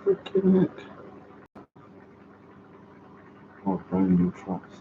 Freaking heck. Oh, brand new tracks.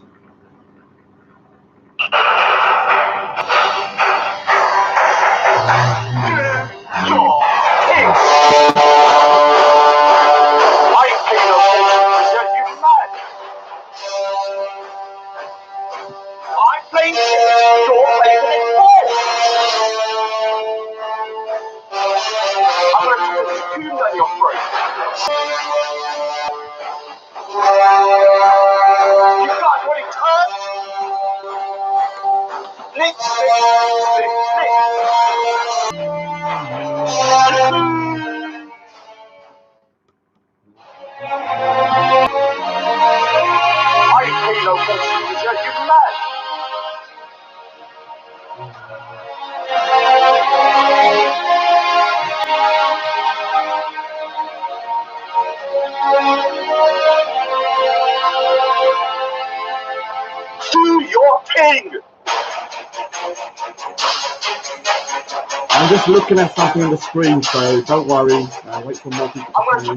I'm just looking at something on the screen, so don't worry. Wait for more people to come in. You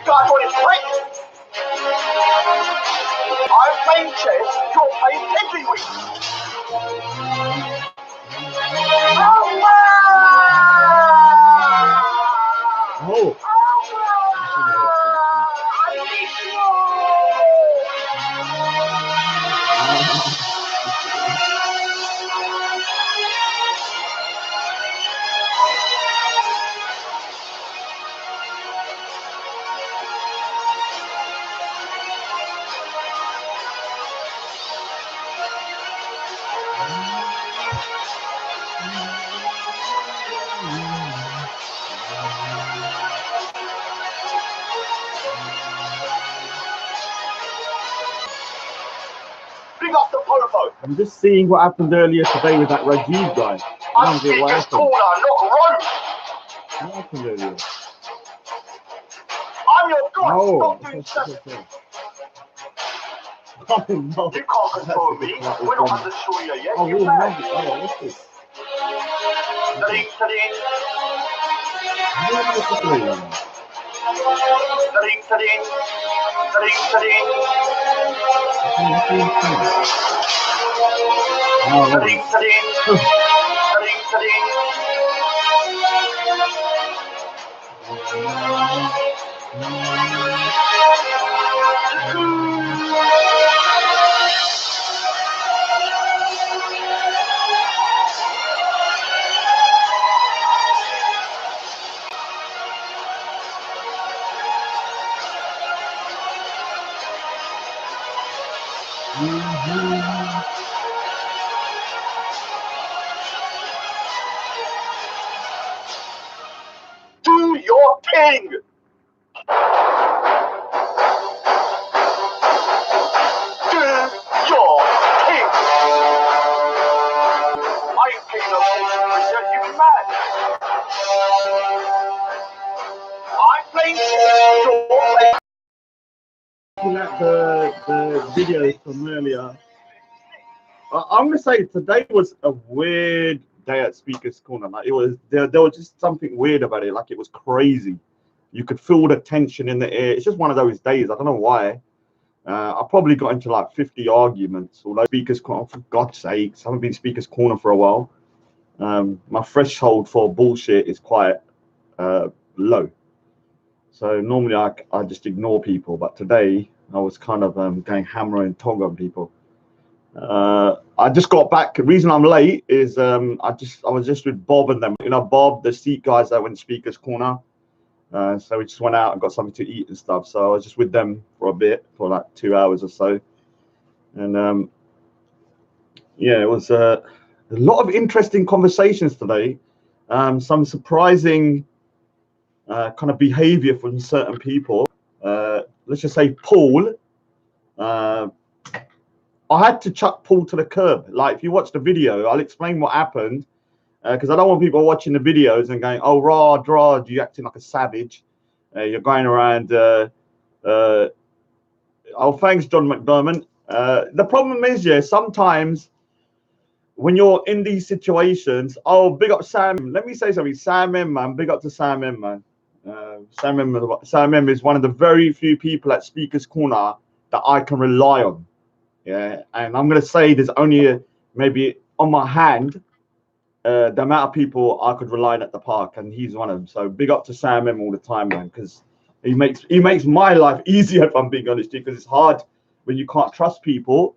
guys want it quick? I'm playing chess, you're playing every week. Oh! Bring up the popo. I'm just seeing what happened earlier today with that Rajiv guy. I'm Speaker's Corner, not Road. What happened earlier? I'm your guy, Oh, stop doing seven. Oh, no. You can't control me, we're not under Sharia yet. Oh, You we're can. not. Oh, what's this? Studying. Studying. Do your thing! Do your thing! I ain't paying no attention to you, you mad? I'm playing chess, you're playing. Looking at the videos from earlier, I'm gonna say today was a weird day at Speaker's Corner. Like it was, there was just something weird about it. Like it was crazy. You could feel the tension in the air. It's just one of those days. I don't know why. I probably got into like 50 arguments. Although Speaker's Corner, for God's sakes, I haven't been Speaker's Corner for a while. My threshold for bullshit is quite low. So normally I just ignore people, but today I was kind of going hammer and tong on people. I just got back. The reason I'm late is I was just with Bob and them. You know, Bob, the seat guys that went Speaker's Corner. So we just went out and got something to eat and stuff. So I was just with them for a bit, for like 2 hours or so. And yeah, it was a lot of interesting conversations today. Some surprising kind of behavior from certain people. Let's just say Paul. I had to chuck Paul to the curb. Like, if you watch the video, I'll explain what happened, because I don't want people watching the videos and going, "Oh, Rod, you're acting like a savage. You're going around Oh, thanks, John McDermott. The problem is, yeah, sometimes when you're in these situations, oh, big up Sam. Let me say something. Sam M, man. Big up to Sam M, man. Sam M is one of the very few people at Speaker's Corner that I can rely on. Yeah, and I'm gonna say there's only maybe on my hand the amount of people I could rely on at the park, and he's one of them. So big up to Sam M all the time, man, because he makes my life easier, if I'm being honest, because it's hard when you can't trust people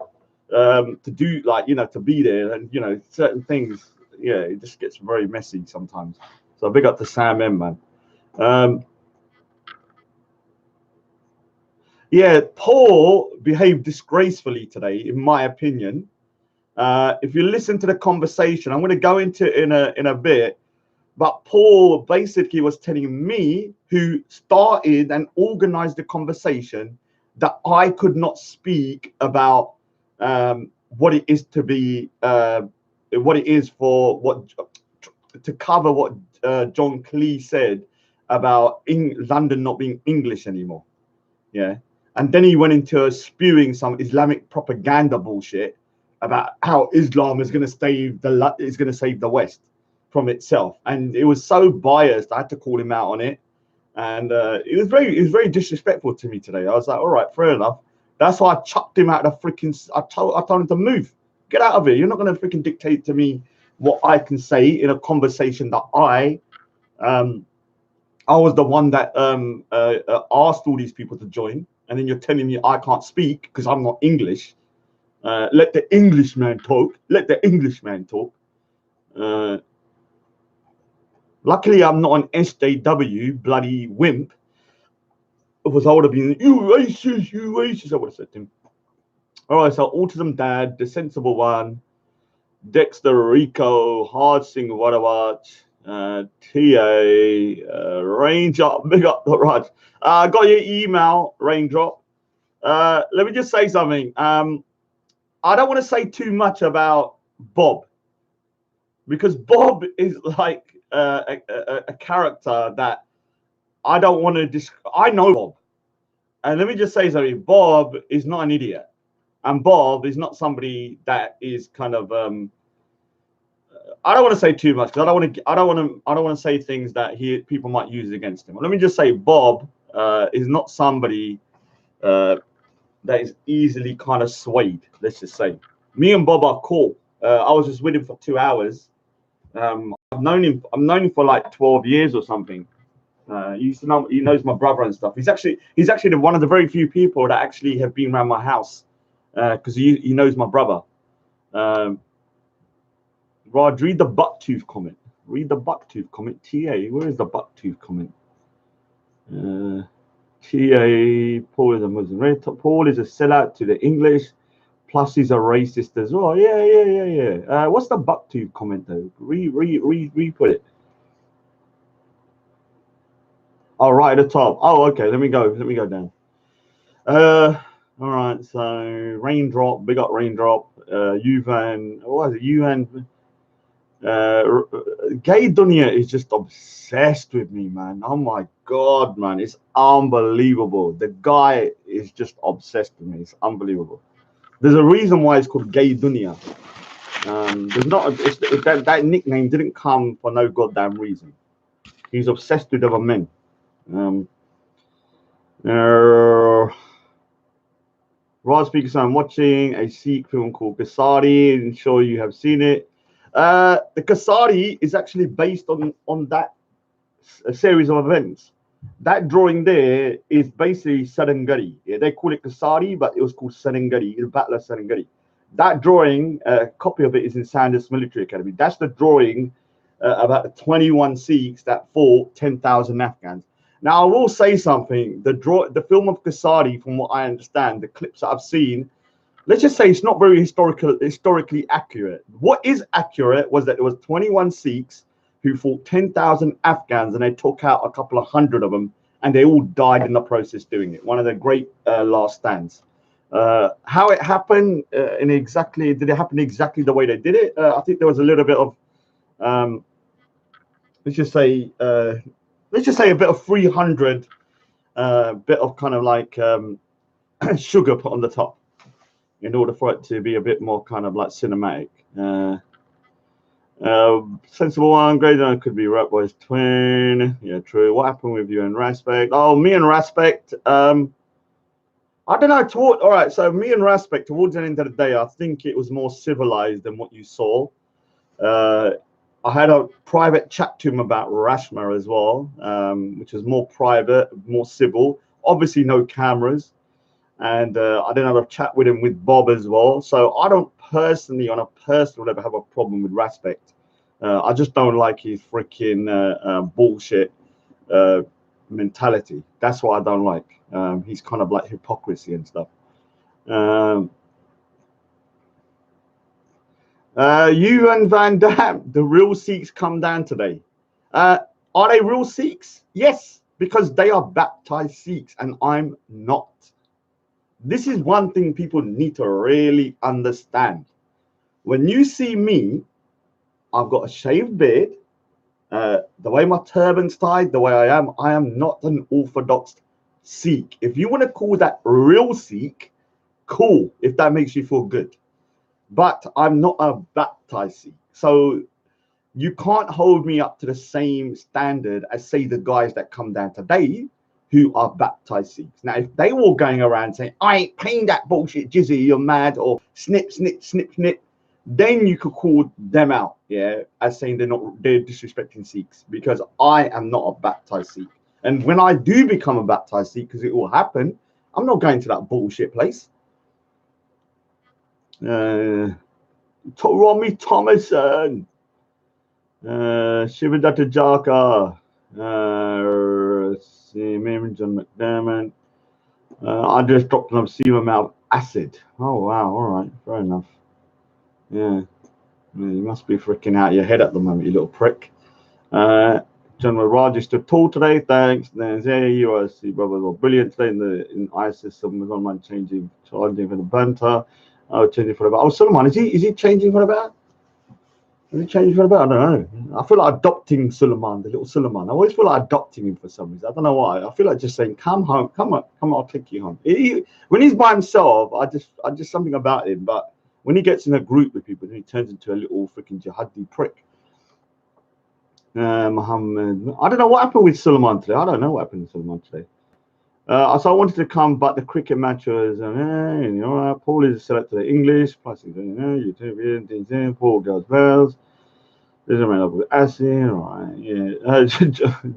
to do, like, to be there, and certain things, yeah, it just gets very messy sometimes. So big up to Sam M, man. Yeah, Paul behaved disgracefully today, in my opinion. If you listen to the conversation, I'm going to go into it in a bit. But Paul basically was telling me, who started and organized the conversation, that I could not speak about what it is to be, what it is for what to cover what John Clee said about London not being English anymore. Yeah, and then he went into spewing some Islamic propaganda bullshit about how Islam is going to save the West from itself, and it was so biased. I had to call him out on it, and it was very disrespectful to me today. I was like, all right, fair enough. That's why I chucked him out of the freaking. I told him to move, get out of here. You're not going to freaking dictate to me what I can say in a conversation that I was the one that asked all these people to join, and then you're telling me I can't speak because I'm not English. Let the Englishman talk. Let the Englishman talk. Luckily, I'm not an SJW bloody wimp. Because I would have been, you racist, I would have said to him. All right, so Autism Dad, the sensible one, Dexter Rico, Hard Sing Wadawat, TA, Raindrop, big up the Raj. Got your email, Raindrop. Let me just say something. I don't want to say too much about Bob, because Bob is like a character that I don't want to I know Bob. And let me just say something. Bob is not an idiot. And Bob is not somebody that is kind of I don't want to say too much, because I don't want to say things that people might use against him. Let me just say Bob is not somebody that is easily kind of swayed. Let's just say me and Bob are cool. I was just with him for 2 hours. I've known him for like 12 years or something. He knows my brother and stuff. He's actually one of the very few people that actually have been around my house, because he knows my brother. Raj, read the bucktooth comment. Read the bucktooth comment. TA, where is the bucktooth comment? TA, Paul is a Muslim. Paul is a sellout to the English. Plus, he's a racist as well. Yeah. What's the bucktooth comment though? Re-put it. Oh, right at the top. Oh, okay. Let me go down. All right. So Raindrop, big up Raindrop. Yuvan, what is it? Yuvan. Gay Dunya is just obsessed with me, man. Oh my god, man, it's unbelievable. The guy is just obsessed with me. It's unbelievable. There's a reason why it's called Gay Dunya. That nickname didn't come for no goddamn reason. He's obsessed with other men. Rod speaker, so I'm watching a Sikh film called Kasari. I'm sure you have seen it. The Kasari is actually based on that series of events. That drawing there is basically Sarangari. Yeah, they call it Kasari, but it was called Sarangari, the Battle of Sarangari. That drawing, a copy of it is in Sandhurst Military Academy. That's the drawing about the 21 Sikhs that fought 10,000 Afghans. Now, I will say something. The film of Kasari, from what I understand, the clips that I've seen, let's just say it's not very historically accurate. What is accurate was that there was 21 Sikhs who fought 10,000 Afghans, and they took out a couple of hundred of them, and they all died in the process doing it. One of the great last stands. How it happened did it happen exactly the way they did it? I think there was a little bit of let's just say a bit of 300, bit of kind of like sugar put on the top in order for it to be a bit more kind of like cinematic. Sensible one, great one could be Rap Boys Twin. Yeah, true. What happened with you and Respect? Oh, me and Respect. I don't know. All right, so me and Respect towards the end of the day, I think it was more civilized than what you saw. I had a private chat to him about Reshma as well, which was more private, more civil. Obviously, no cameras. And I didn't have a chat with him with Bob as well. So I don't personally, on a personal level, have a problem with Respect. I just don't like his freaking bullshit mentality. That's what I don't like. He's kind of like hypocrisy and stuff. You and Van Dam, the real Sikhs come down today. Are they real Sikhs? Yes, because they are baptized Sikhs and I'm not. This is one thing people need to really understand. When you see me, I've got a shaved beard. The way my turban's tied, the way I am not an Orthodox Sikh. If you want to call that real Sikh, cool, if that makes you feel good. But I'm not a baptized Sikh. So you can't hold me up to the same standard as, say, the guys that come down today who are baptized Sikhs. Now, if they were going around saying, I ain't paying that bullshit, Jizzy, you're mad, or snip, snip, snip, snip, then you could call them out, yeah, as saying they're disrespecting Sikhs, because I am not a baptized Sikh. And when I do become a baptized Sikh, because it will happen, I'm not going to that bullshit place. Romy Thomason, Shivadatta Jaka, John McDermott. I just dropped an obscene amount of acid. Oh wow, all right, fair enough. Yeah, you must be freaking out your head at the moment, you little prick. General Raj is still tall today, thanks. There's USC brothers were brilliant today in ISIS. Someone was on changing for the banter. Oh, changing for the better. Oh, Suleiman, is he changing for the better? Is he changing for the better? I don't know. I feel like adopting Suleiman, the little Suleiman. I always feel like adopting him for some reason. I don't know why. I feel like just saying, "Come home, come on, I'll take you home." When he's by himself, I just something about him. But when he gets in a group with people, then he turns into a little freaking jihadi prick. Muhammad, I don't know what happened with Suleiman today. I don't know what happened with Suleiman today. So I wanted to come, but the cricket match was, Paul is selected English, plus YouTube, Paul girls bells. Doesn't matter with acid, right? Yeah,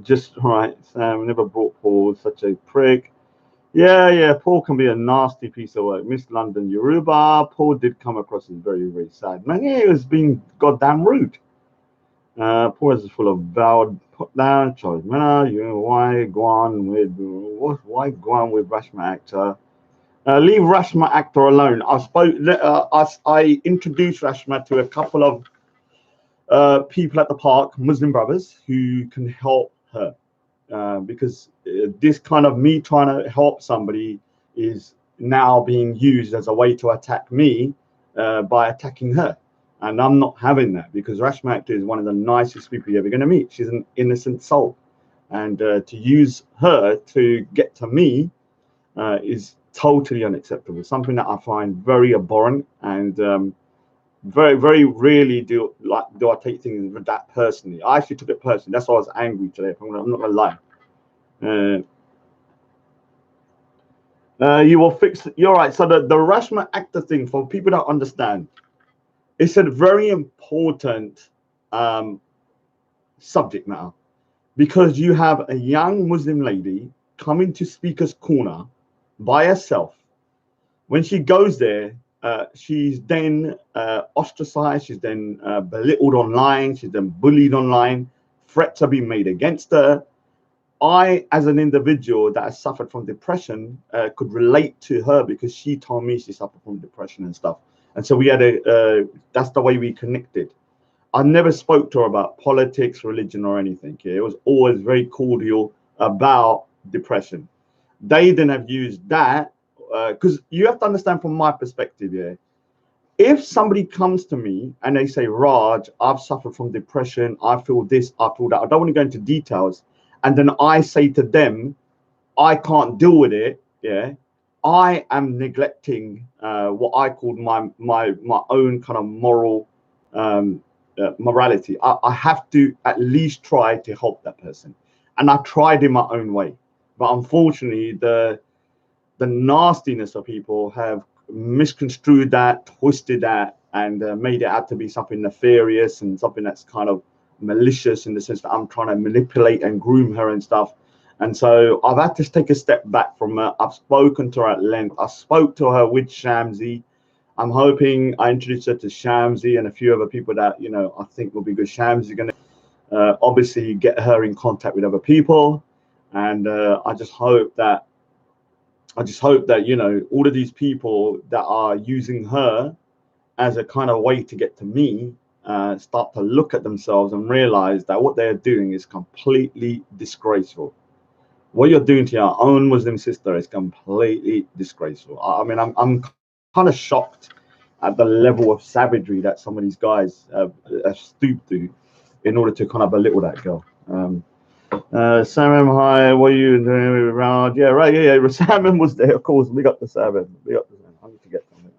just right. Sam never brought Paul, such a prick. Yeah, Paul can be a nasty piece of work. Miss London Yoruba, Paul did come across as very, very sad. Man, yeah, he was being goddamn rude. Paul is full of vowed put down, Charles Miller, why go on with Rashma actor? Leave Rashma actor alone. I introduced Rashma to a couple of people at the park, Muslim brothers, who can help her. Because this kind of me trying to help somebody is now being used as a way to attack me by attacking her. And I'm not having that, because Rashma Akhtar is one of the nicest people you're ever going to meet. She's an innocent soul. And to use her to get to me is totally unacceptable. Something that I find very abhorrent, and very, very rarely do I take things that personally. I actually took it personally. That's why I was angry today. I'm not going to lie. You will fix it. You're right. So the Rashma Akhtar thing, for people that understand, it's a very important subject matter, because you have a young Muslim lady coming to Speaker's Corner by herself. When she goes there, she's then ostracized, she's then belittled online, she's then bullied online, threats are being made against her. I, as an individual that has suffered from depression, could relate to her, because she told me she suffered from depression and stuff. And so we had that's the way we connected. I never spoke to her about politics, religion, or anything. Yeah? It was always very cordial about depression. They then have used that, because you have to understand from my perspective, yeah. If somebody comes to me and they say, Raj, I've suffered from depression, I feel this, I feel that, I don't want to go into details, and then I say to them, I can't deal with it, yeah, I am neglecting what I call my own kind of moral morality. I have to at least try to help that person, and I tried in my own way. But unfortunately, the nastiness of people have misconstrued that, twisted that, and made it out to be something nefarious and something that's kind of malicious in the sense that I'm trying to manipulate and groom her and stuff. And so I've had to take a step back from her. I've spoken to her at length. I spoke to her with Shamsi. I'm hoping I introduce her to Shamsi and a few other people that, you know, I think will be good. Shamsi going to obviously get her in contact with other people. And I just hope that, you know, all of these people that are using her as a kind of way to get to me start to look at themselves and realize that what they're doing is completely disgraceful. What you're doing to your own Muslim sister is completely disgraceful. I mean, I'm kind of shocked at the level of savagery that some of these guys have stooped to in order to kind of belittle that girl. Simon, hi, what are you doing around? Yeah, right, yeah. Simon was there, of course. We got the Simon. I need to get something.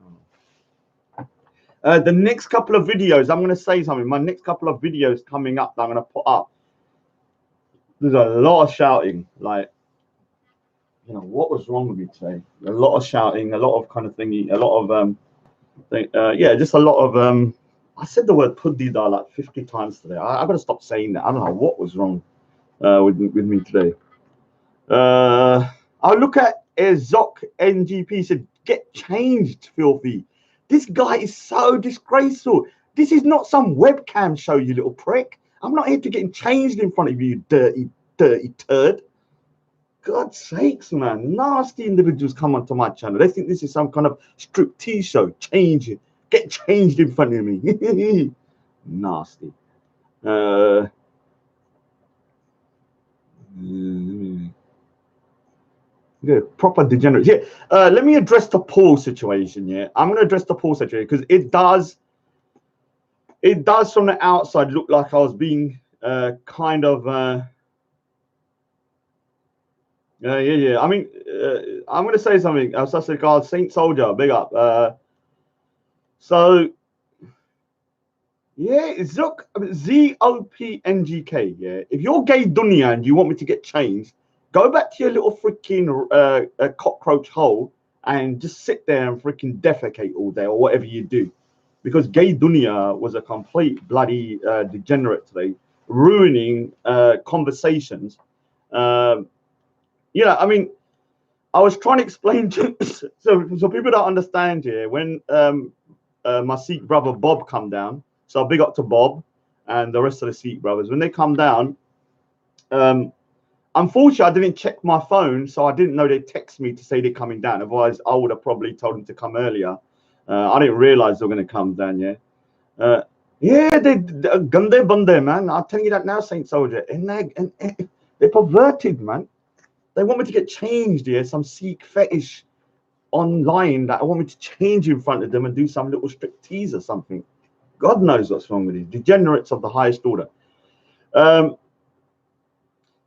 The next couple of videos, I'm going to say something. My next couple of videos coming up that I'm going to put up. There's a lot of shouting. Like, you know, what was wrong with me today? A lot of shouting, a lot of kind of thingy, a lot of yeah, just a lot of I said the word puddida like 50 times today. I got to stop saying that. I don't know what was wrong with me today. I'll look at Zok NGP said, get changed, filthy. This guy is so disgraceful. This is not some webcam show, you little prick. I'm not here to get changed in front of you, dirty turd. God's sakes, man. Nasty individuals come onto my channel. They think this is some kind of striptease show. Change it. Get changed in front of me. Nasty. Yeah, proper degenerate. Yeah. Let me address the Paul situation. Yeah, I'm going to address the Paul situation because it does from the outside look like I was being kind of yeah. I mean, I'm going to say something. I was just like, Saint Soldier, big up. So yeah, ZOPNGK. Yeah, if you're gay dunya and you want me to get changed, go back to your little freaking cockroach hole and just sit there and freaking defecate all day or whatever you do, because gay dunya was a complete bloody degenerate today, ruining conversations. You know, I mean, I was trying to explain to so people don't understand here when my Sikh brother Bob come down. So big up to Bob and the rest of the Sikh brothers. When they come down, unfortunately, I didn't check my phone, so I didn't know they'd text me to say they're coming down. Otherwise, I would have probably told them to come earlier. I didn't realize they were going to come down, yeah. Yeah, they're gande bande, man. I'll tell you that now, Saint Soldier. And they're perverted, man. They want me to get changed here, some Sikh fetish online that I want me to change in front of them and do some little striptease or something. God knows what's wrong with these degenerates of the highest order.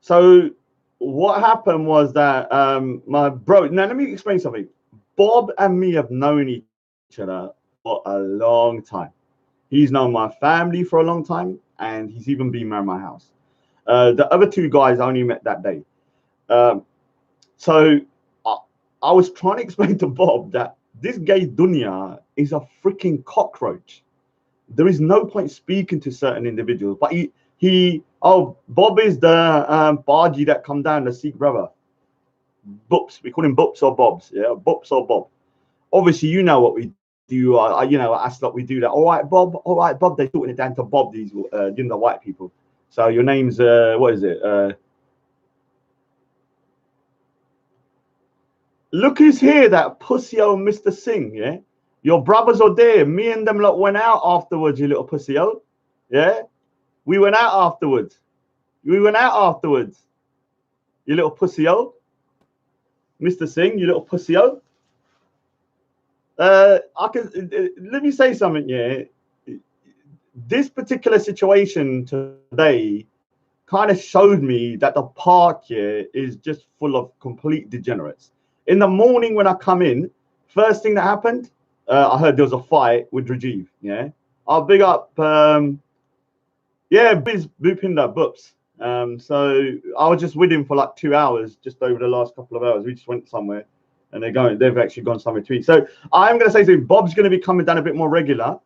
So what happened was that my bro. Now let me explain something. Bob and me have known each other for a long time. He's known my family for a long time, and he's even been around my house. The other two guys I only met that day. So I was trying to explain to Bob that this gay dunya is a freaking cockroach. There is no point speaking to certain individuals, but Bob is the Baji that come down, the Sikh brother. Boops, we call him Boops or Bobs, yeah, Boops or Bob. Obviously, you know what we do. You know, us lot we do that. All right, Bob. They're talking it down to Bob. These, you know, the white people. So your name's what is it? Look who's here, that pussy old Mr. Singh, yeah? Your brothers are there. Me and them lot went out afterwards, you little pussy old. Yeah? We went out afterwards. You little pussy old. Mr. Singh, you little pussy old. Let me say something, yeah? This particular situation today kind of showed me that the park here is just full of complete degenerates. In the morning when I come in, first thing that happened, I heard there was a fight with Rajiv. Yeah, I'll big up. Yeah, Biz Bhupinder Boops. So I was just with him for like 2 hours, just over the last couple of hours. We just went somewhere, and they've actually gone somewhere to eat. So I'm going to say to you, Bob's going to be coming down a bit more regular.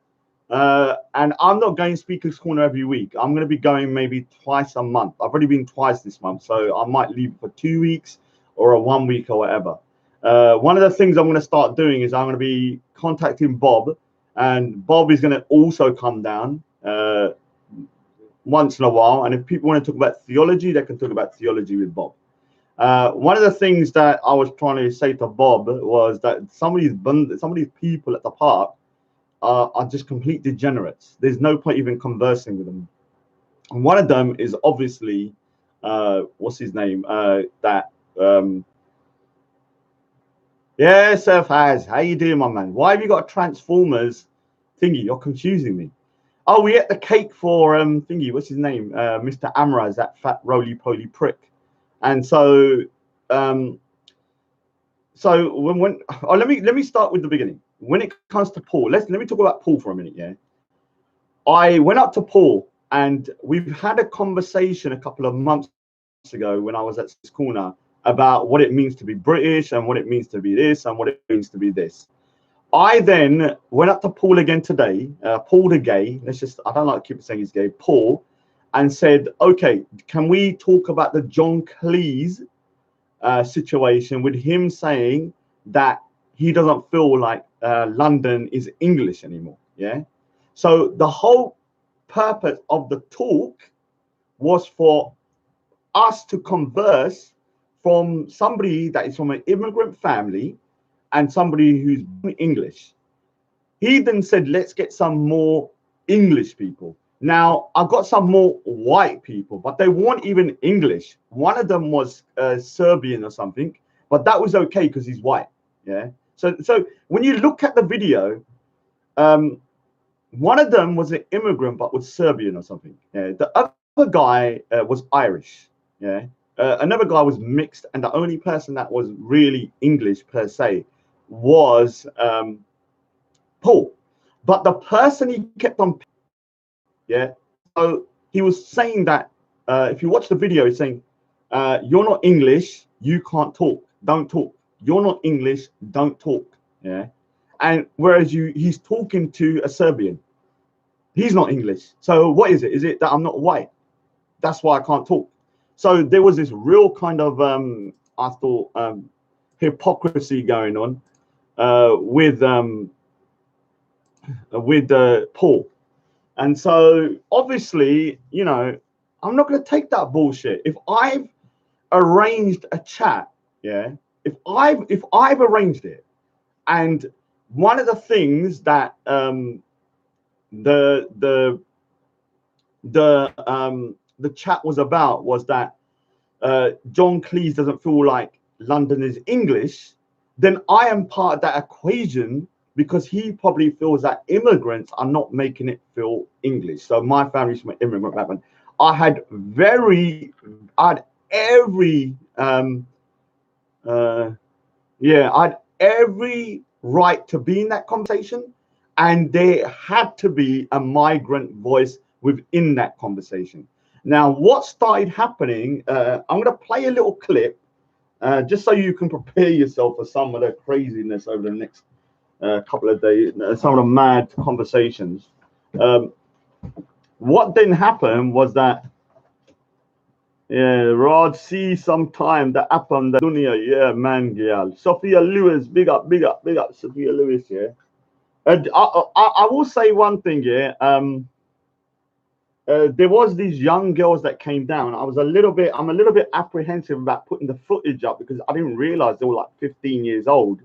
And I'm not going Speaker's Corner every week. I'm going to be going maybe twice a month. I've already been twice this month, so I might leave for 2 weeks or a 1 week or whatever. One of the things I'm going to start doing is I'm going to be contacting Bob, and Bob is going to also come down once in a while. And if people want to talk about theology, they can talk about theology with Bob. One of the things that I was trying to say to Bob was that some of these people at the park are just complete degenerates. There's no point even conversing with them. And one of them is obviously, what's his name? Yeah, Sir Faz, how you doing, my man? Why have you got a Transformers thingy? You're confusing me. Oh, we ate the cake for thingy. What's his name? Mr. Amraz, that fat roly-poly prick. And so, when let me start with the beginning. When it comes to Paul, let me talk about Paul for a minute. Yeah, I went up to Paul, and we've had a conversation a couple of months ago when I was at this corner about what it means to be British and what it means to be this and what it means to be this. I then went up to Paul again today, Paul the gay. I don't like to keep saying he's gay, Paul, and said, okay, can we talk about the John Cleese situation with him saying that he doesn't feel like London is English anymore. Yeah. So the whole purpose of the talk was for us to converse from somebody that is from an immigrant family and somebody who's English. He then said, let's get some more English people. Now, I've got some more white people, but they weren't even English. One of them was Serbian or something, but that was okay because he's white. Yeah. So when you look at the video, one of them was an immigrant, but was Serbian or something. Yeah. The other guy was Irish. Yeah. Another guy was mixed, and the only person that was really English per se was Paul. But the person he kept on, yeah. So he was saying that if you watch the video, he's saying, "You're not English, you can't talk. Don't talk. You're not English, don't talk." Yeah. And whereas he's talking to a Serbian, he's not English. So what is it? Is it that I'm not white? That's why I can't talk. So there was this real kind of I thought hypocrisy going on with Paul. And so obviously, I'm not going to take that bullshit. If I've arranged a chat, yeah, if I've arranged it, and one of the things that the chat was about was that John Cleese doesn't feel like London is English, then I am part of that equation because he probably feels that immigrants are not making it feel English. So my family's from an immigrant background. I had every I had every right to be in that conversation, and there had to be a migrant voice within that conversation. Now, what started happening, I'm going to play a little clip just so you can prepare yourself for some of the craziness over the next couple of days, some of the mad conversations. What then happened was that, Rod, see sometime that happened, the dunya, yeah, man, girl. Sophia Lewis, big up, Sophia Lewis, yeah. I will say one thing, yeah. There was these young girls that came down. I'm a little bit apprehensive about putting the footage up because I didn't realize they were like 15 years old,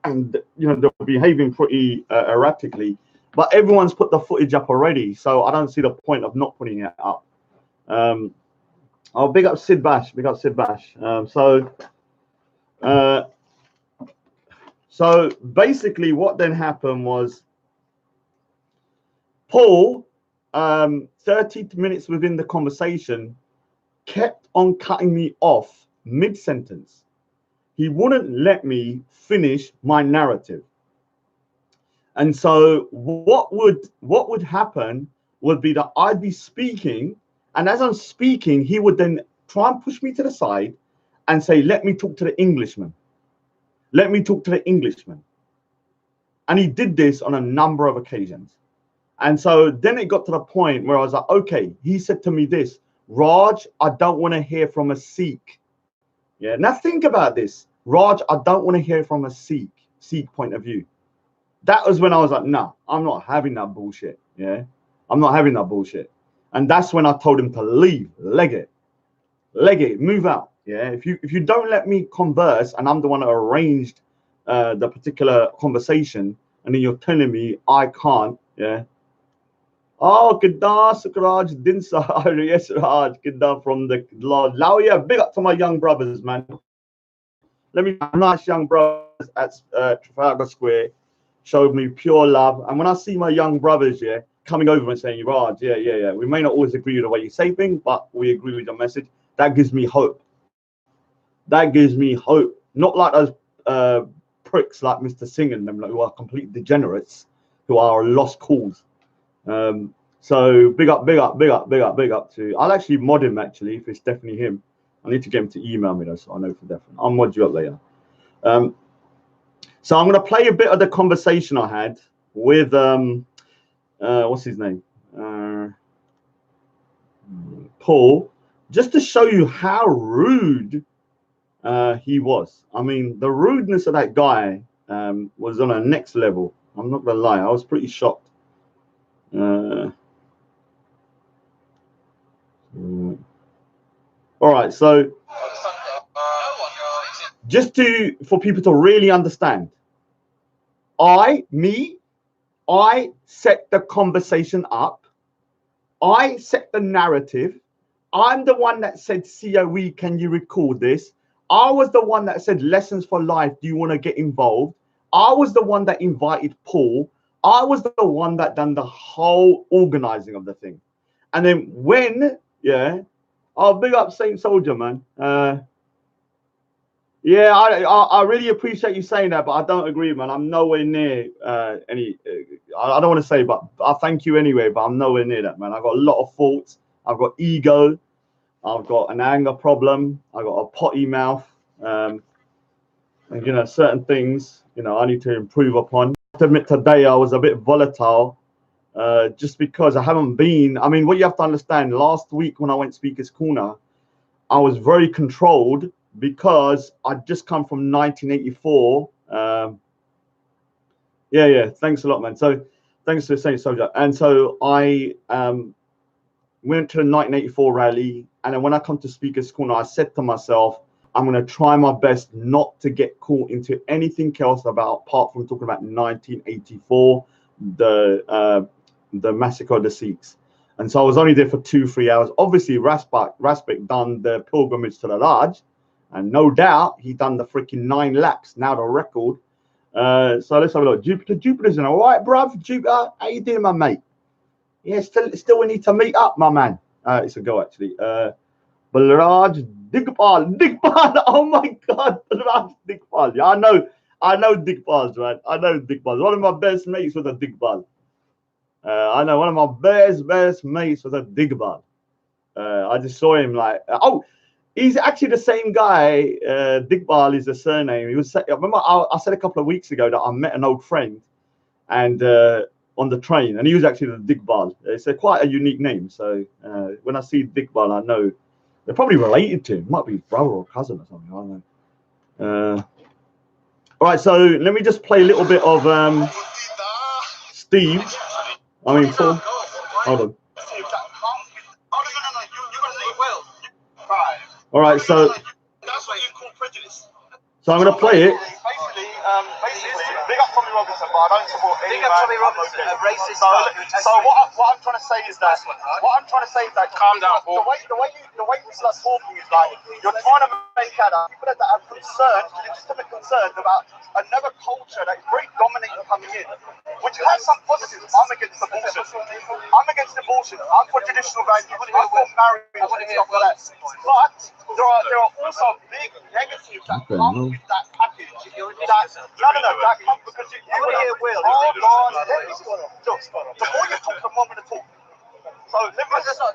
and they're behaving pretty erratically. But everyone's put the footage up already, so I don't see the point of not putting it up. I'll big up Sid Bash. So basically, what then happened was Paul, 30 minutes within the conversation, kept on cutting me off mid-sentence. he wouldn't let me finish my narrative. And so what would happen would be that I'd be speaking, and as I'm speaking, he would then try and push me to the side and say, let me talk to the Englishman. Let me talk to the Englishman. And he did this on a number of occasions. And so then it got to the point where I was like, okay, he said to me this, Raj, I don't want to hear from a Sikh. Yeah, now think about this. Raj, I don't want to hear from a Sikh point of view. That was when I was like, no, I'm not having that bullshit. Yeah, I'm not having that bullshit. And that's when I told him to leave, leg it, move out. Yeah, if you don't let me converse, and I'm the one that arranged the particular conversation, and then you're telling me I can't. Yeah. Oh, Kedar, Sukraj, Dinsa, yes, Raj, Kedar from the Lord. Lao, yeah, big up to my young brothers, man. Let me, nice young brothers at Trafalgar Square showed me pure love. And when I see my young brothers, yeah, coming over and saying, Raj, yeah, we may not always agree with the way you say things, but we agree with your message. That gives me hope. That gives me hope. Not like those pricks like Mr. Singh and them, like, who are complete degenerates, who are lost cause. So big up to. I'll actually mod him actually if it's definitely him. I need to get him to email me though, so I know for definite. I'll mod you up later. So I'm gonna play a bit of the conversation I had with what's his name? Paul, just to show you how rude he was. I mean, the rudeness of that guy was on a next level. I'm not gonna lie, I was pretty shocked. All right, so just for people to really understand, I set the conversation up. I set the narrative. I'm the one that said, COE, can you record this? I was the one that said, Lessons for Life, do you want to get involved? I was the one that invited Paul. I was the one that done the whole organizing of the thing. And then when, yeah, I'll big up Saint Soldier, man. Yeah, I really appreciate you saying that, but I don't agree, man. I'm nowhere near any. I don't want to say, but I thank you anyway. But I'm nowhere near that, man. I've got a lot of faults. I've got ego. I've got an anger problem. I've got a potty mouth. And you know, certain things, you know, I need to improve upon. I have to admit, today I was a bit volatile, just because I haven't been. I mean, what you have to understand. Last week when I went Speaker's Corner, I was very controlled, because I just come from 1984. Yeah, thanks a lot, man. So thanks for saying so. And so I went to the 1984 rally, and then when I come to Speaker's Corner, I said to myself, I'm going to try my best not to get caught into anything else apart from talking about 1984, the massacre of the Sikhs. And so I was only there for 2-3 hours. Obviously, Raspik done the pilgrimage to the Raj. And no doubt he done the freaking 9 laps, now the record. So let's have a look. Jupiter's in all right, bruv. Jupiter, how you doing, my mate? Yeah, still we need to meet up, my man. It's a go actually. Balraj Digpal. Oh my God, Balraj Digpal. Yeah, I know Digpals, right? I know Digpals. One of my best mates was a Digpal. I know one of my best mates was a Digpal. I just saw him like, oh. He's actually the same guy. Digbal is the surname. He was. I remember I said a couple of weeks ago that I met an old friend, and on the train, and he was actually the Digbal. It's quite a unique name. So when I see Digbal, I know they're probably related to him. Might be brother or cousin or something. I don't know. All right, so let me just play a little bit of Steve. I mean, Paul. Hold on. All right, so I'm going to play it. basically, big up Tommy Robinson, but I don't support any Big up Tommy Robinson, a racist So, fuck. so what I'm trying to say is that, Calm down, Paul. the way you start talking is like you're trying to make out that people that are concerned, legitimate concerns about another culture that is very dominating coming in, which has some positives. I'm against the bullshit. I'm for traditional values. I'm for marriage and stuff like that. But there are also big negatives that come with that package. That comes because you want to hear Will. Hold on. The more you talk, the more I'm going to talk. So let me no.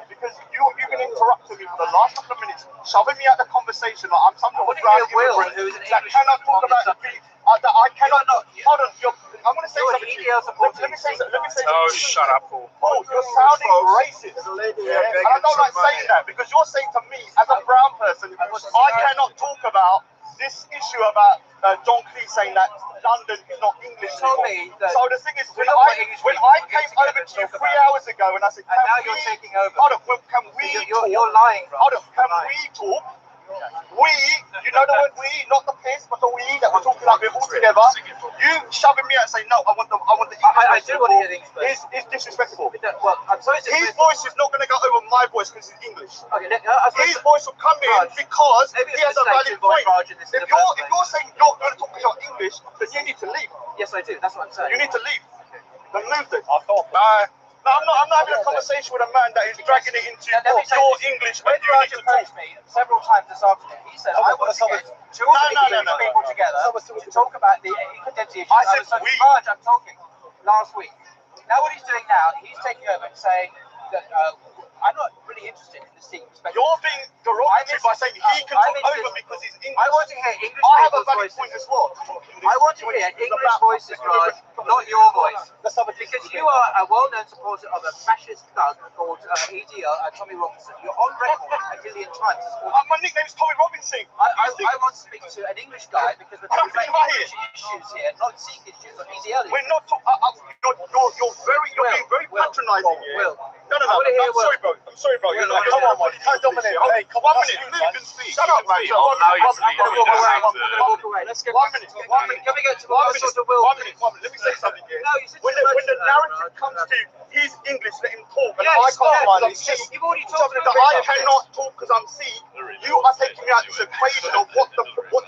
Because you've been interrupting me for the last couple of minutes, shoving me out the conversation like I'm some sort of brown immigrant that cannot talk about the beat. That I cannot. Hold on. I'm going to say something. Let me say something. Oh, shut up, Paul. Oh, you're sounding racist. Yeah? And I don't like saying that because you're saying to me as a brown person, I cannot talk about this issue about John Cleese saying that London is not English anymore. So the thing is, when I came over to you 3 hours ago and I said, now you're taking over. Hold on, can we talk? You're lying, bro. Hold on, can we talk? We, you know the word we, not the piss, but the we that we're talking about we're all together. You shoving me out and saying no, I want the English. I do want to hear the English. It's disrespectful. Well, I'm sorry to his voice is not going to go over my voice because it's English. Okay, his voice will come in because he has a valid point. If you're saying you're going to talk about English, then you need to leave. Yes, I do. That's what I'm saying. You need to leave. Then move it. Bye. No, I'm not having a conversation with a man that is dragging it into your English. When Raj approached me several times this afternoon, he said, I want to get two or three people together to talk about the identity issue. I said, Raj, I'm talking last week. Now what he's doing now, he's taking over and saying that I'm not really interested in the Sikh perspective. You're being derogatory by saying he can talk over because he's English. I want to hear English I have a people's valid voices. point as well. I want to hear English voices, Raj, not your voice. Because you are a well-known supporter of a fascist thug called EDL and Tommy Robinson. You're on record a million times. My nickname is Tommy Robinson. I want to speak to an English guy because we're talking about English issues here, not Sikh issues or EDL issues. We're not talking. You're being very patronising here. No. I'm sorry, bro. You're like, come on, man. You can't dominate. Hey, 1 minute. You can speak. Shut up, man. Now you speak. Walk away. Let's get 1 minute. Can we get to One sort of Will? 1 minute. Let me say something here. No, you said when the narrative comes to his English, let him talk. And I can't because I'm Sikh. You've already talked about I cannot talk because I'm Sikh. You are taking me out this equation of what the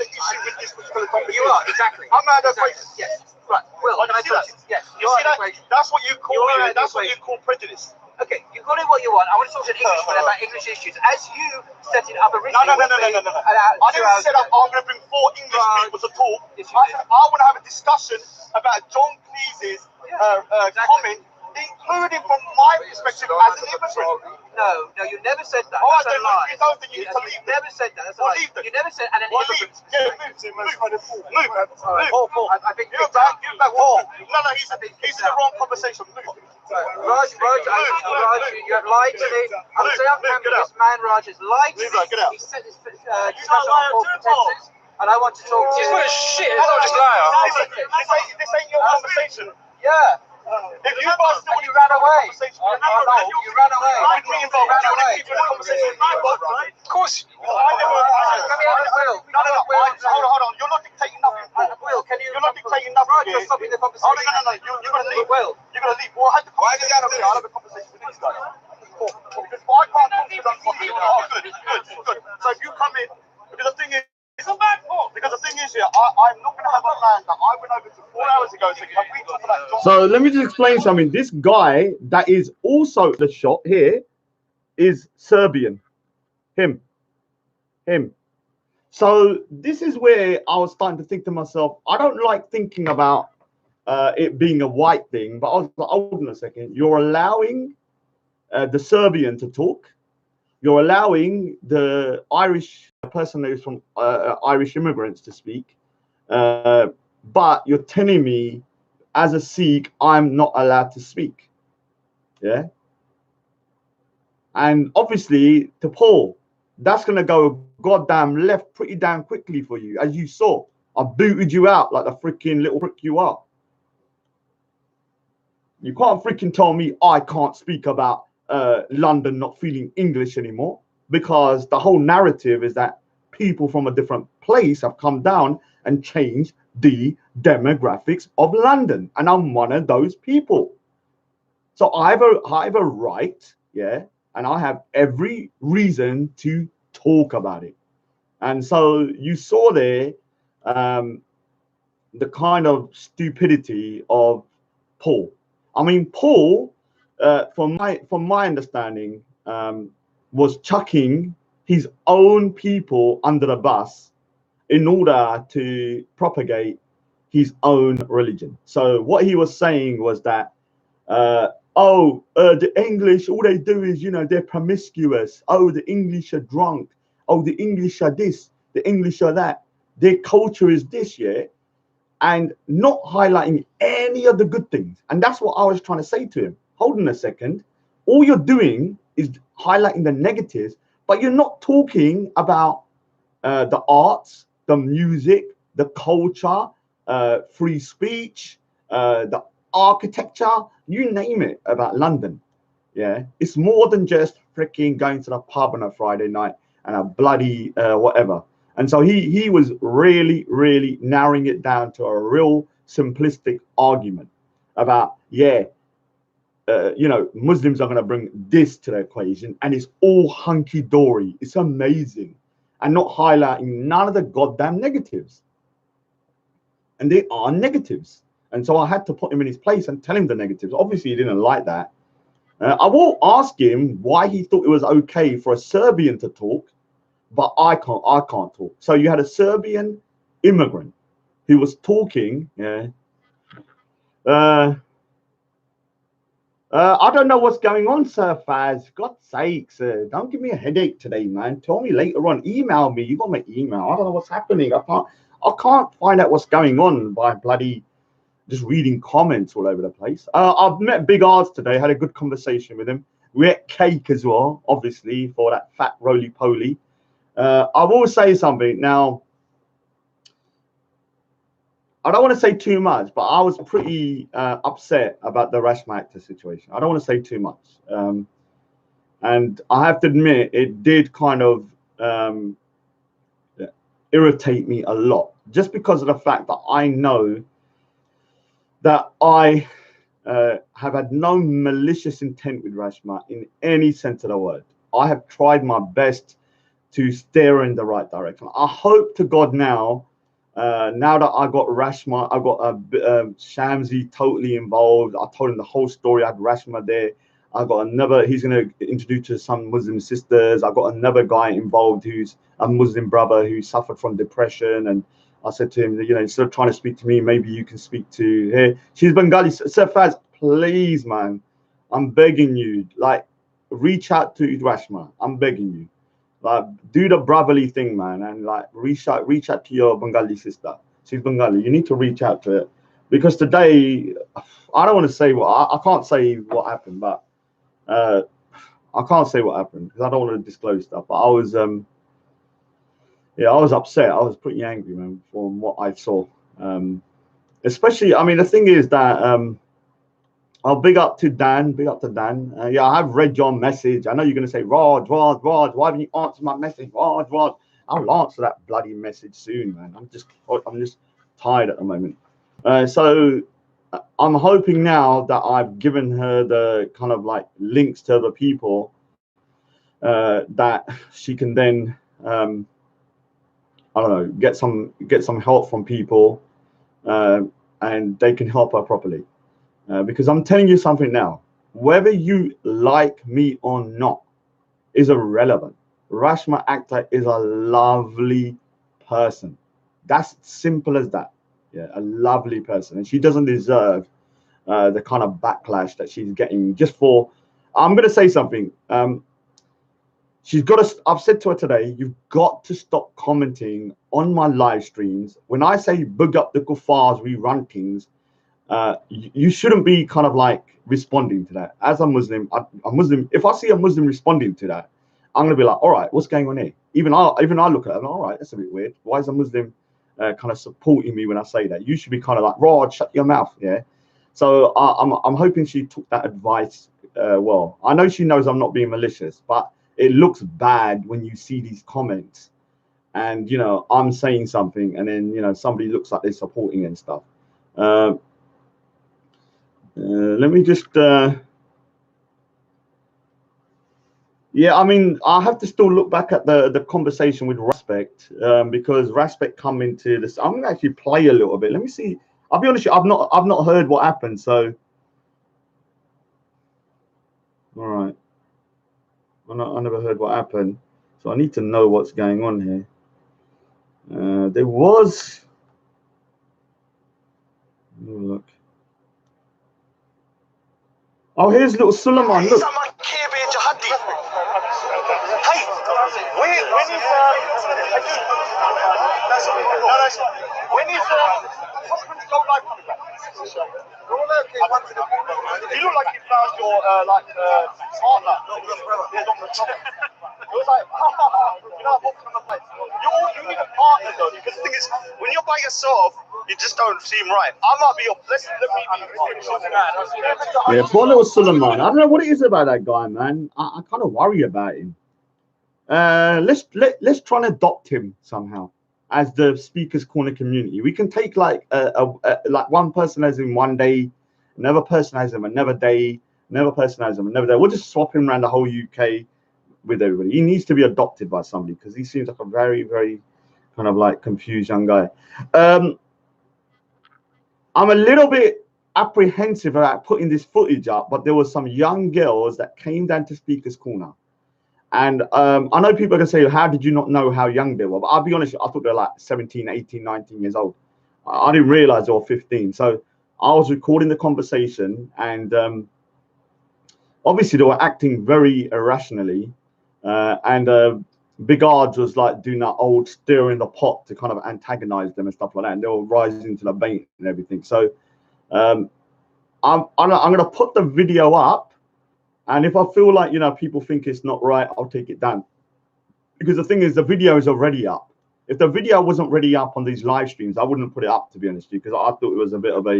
issue with this particular topic is. You are, exactly. I'm out of equation. Yes. Right. Will, can I talk to you? Yes. You see that? That's what you call prejudice. Okay, you call it what you want. I want to talk to an Englishman about English issues. As you set it up originally. No. I didn't say that I'm going to bring 4 English people to talk. I want to have a discussion about John Cleese's comment, including from my perspective as an immigrant. No, you never said that. Alright, That's a then lie. you don't think you need to leave. You never said that. That's a Well, lie. leave then. You never said, and an immigrant. Yeah, move. I think Give back. No, he's in the wrong conversation. Move. Raj, you have lied to me. I'm saying on camera, this man Raj has lied to me. He said his discussion on false pretenses, and I want to talk to He's you. full of shit. He's not just liar. This ain't your conversation. Yeah. If you guys still You ran away. you ran away. With me involved. You want to keep the conversation with me involved, right? Of course. Can we have a Will? Hold on. You're not dictating nothing. Will, can you? You're not dictating nothing. Raj, you're stopping the conversation. No. You're going to leave. Will. You're going to leave. Well, I had the conversation. I'll have a conversation with these guys. Because I can't talk to them. Oh, good. So if you come in, because the thing is, I'm not going to have a man that I went over to 4 hours ago and said, can we talk about John? So let me just explain something. This guy that is also the shot here is Serbian. Him. So this is where I was starting to think to myself, I don't like thinking about it being a white thing, but I was like, hold on a second. You're allowing the Serbian to talk. You're allowing the Irish person who's from Irish immigrants to speak. But you're telling me as a Sikh, I'm not allowed to speak. Yeah. And obviously, to Paul, that's going to go goddamn left pretty damn quickly for you. As you saw, I booted you out like the freaking little prick you are. You can't freaking tell me I can't speak about London not feeling English anymore, because the whole narrative is that people from a different place have come down and change the demographics of London. And I'm one of those people. So I have a right, yeah, and I have every reason to talk about it. And so you saw there the kind of stupidity of Paul. I mean, Paul, from my understanding, was chucking his own people under the bus in order to propagate his own religion. So what he was saying was that, the English, all they do is, they're promiscuous. Oh, the English are drunk. Oh, the English are this. The English are that. Their culture is this, yeah, and not highlighting any of the good things. And that's what I was trying to say to him. Hold on a second. All you're doing is highlighting the negatives, but you're not talking about the arts, the music, the culture, free speech, the architecture, you name it about London. Yeah, it's more than just freaking going to the pub on a Friday night and a bloody whatever. And so he was really, really narrowing it down to a real simplistic argument about, Muslims are going to bring this to the equation, and it's all hunky dory. It's amazing, and not highlighting none of the goddamn negatives. And they are negatives. And so I had to put him in his place and tell him the negatives. Obviously, he didn't like that. I will ask him why he thought it was okay for a Serbian to talk, but I can't talk. So you had a Serbian immigrant who was talking. Yeah. I don't know what's going on, Sir Faz. God's sakes, don't give me a headache today, man. Tell me later on. Email me. You got my email. I don't know what's happening. I can't find out what's going on by bloody just reading comments all over the place. I've met Big R's today. Had a good conversation with him. We ate cake as well, obviously, for that fat roly-poly. I will say something now. I don't want to say too much, but I was pretty upset about the Reshma actor situation. I don't want to say too much. And I have to admit, it did kind of irritate me a lot, just because of the fact that I know that I have had no malicious intent with Reshma in any sense of the word. I have tried my best to steer her in the right direction. I hope to God now that I got Reshma, I got Shamsi totally involved. I told him the whole story. I had Reshma there. I got another, he's going to introduce to some Muslim sisters. I got another guy involved who's a Muslim brother who suffered from depression. And I said to him, instead of trying to speak to me, maybe you can speak to her. She's Bengali. Sir Faz, please, man, I'm begging you, like, reach out to Reshma. I'm begging you. Like, do the brotherly thing, man, and like reach out to your Bengali sister. She's Bengali. You need to reach out to her, because today, I don't want to say I can't say what happened, but I can't say what happened because I don't want to disclose stuff. But I was I was upset. I was pretty angry, man, from what I saw. Especially, I mean, the thing is that I'll big up to Dan. Yeah, I have read your message. I know you're going to say, Raj, why haven't you answered my message? Raj. I'll answer that bloody message soon, man. I'm just tired at the moment. So I'm hoping now that I've given her the kind of like links to other people that she can then, I don't know, get some help from people and they can help her properly. Because I'm telling you something now, whether you like me or not is irrelevant. Reshma Akhtar is a lovely person. That's simple as that. Yeah, a lovely person. And she doesn't deserve the kind of backlash that she's getting just for, I'm going to say something. She's got to, I've said to her today, you've got to stop commenting on my live streams. When I say big up the kuffars, we run things, you shouldn't be kind of like responding to that. As a Muslim, if I see a Muslim responding to that, I'm gonna be like, all right, what's going on here? Even I look at it, all right, that's a bit weird. Why is a Muslim kind of supporting me when I say that? You should be kind of like, Rod, shut your mouth, yeah. So I'm hoping she took that advice well. I know she knows I'm not being malicious, but it looks bad when you see these comments and you know I'm saying something, and then you know somebody looks like they're supporting and stuff. Let me just yeah, I mean, I have to still look back at the conversation with Respect, because Respect come into this. I'm gonna actually play a little bit. Let me see. I'll be honest, I've not heard what happened. So, all right, I never heard what happened. So I need to know what's going on here. There was. Look. Oh, here's little Suleiman. Look. When is husband's go live coming back? You look like you found your partner. It was like, you know, you need a partner though, because the thing is, when you're by yourself, you just don't seem right. I might be your blessing. Yeah, poor little Suleiman. I don't know what it is about that guy, man. I kind of worry about him. Let's try and adopt him somehow as the Speakers Corner community. We can take like like one person has him one day, another person has him another day, another person has him another day. We'll just swap him around the whole UK with everybody. He needs to be adopted by somebody because he seems like a very, very kind of like confused young guy. I'm a little bit apprehensive about putting this footage up, but there were some young girls that came down to Speakers Corner. And I know people are going to say, how did you not know how young they were? But I'll be honest, I thought they were like 17, 18, 19 years old. I didn't realize they were 15. So I was recording the conversation, and obviously they were acting very irrationally. And Big Arj was like doing that old stir in the pot to kind of antagonize them and stuff like that. And they were rising to the bait and everything. So I'm going to put the video up. And if I feel like, you know, people think it's not right, I'll take it down. Because the thing is, the video is already up. If the video wasn't already up on these live streams, I wouldn't put it up, to be honest with you, because I thought it was a bit of a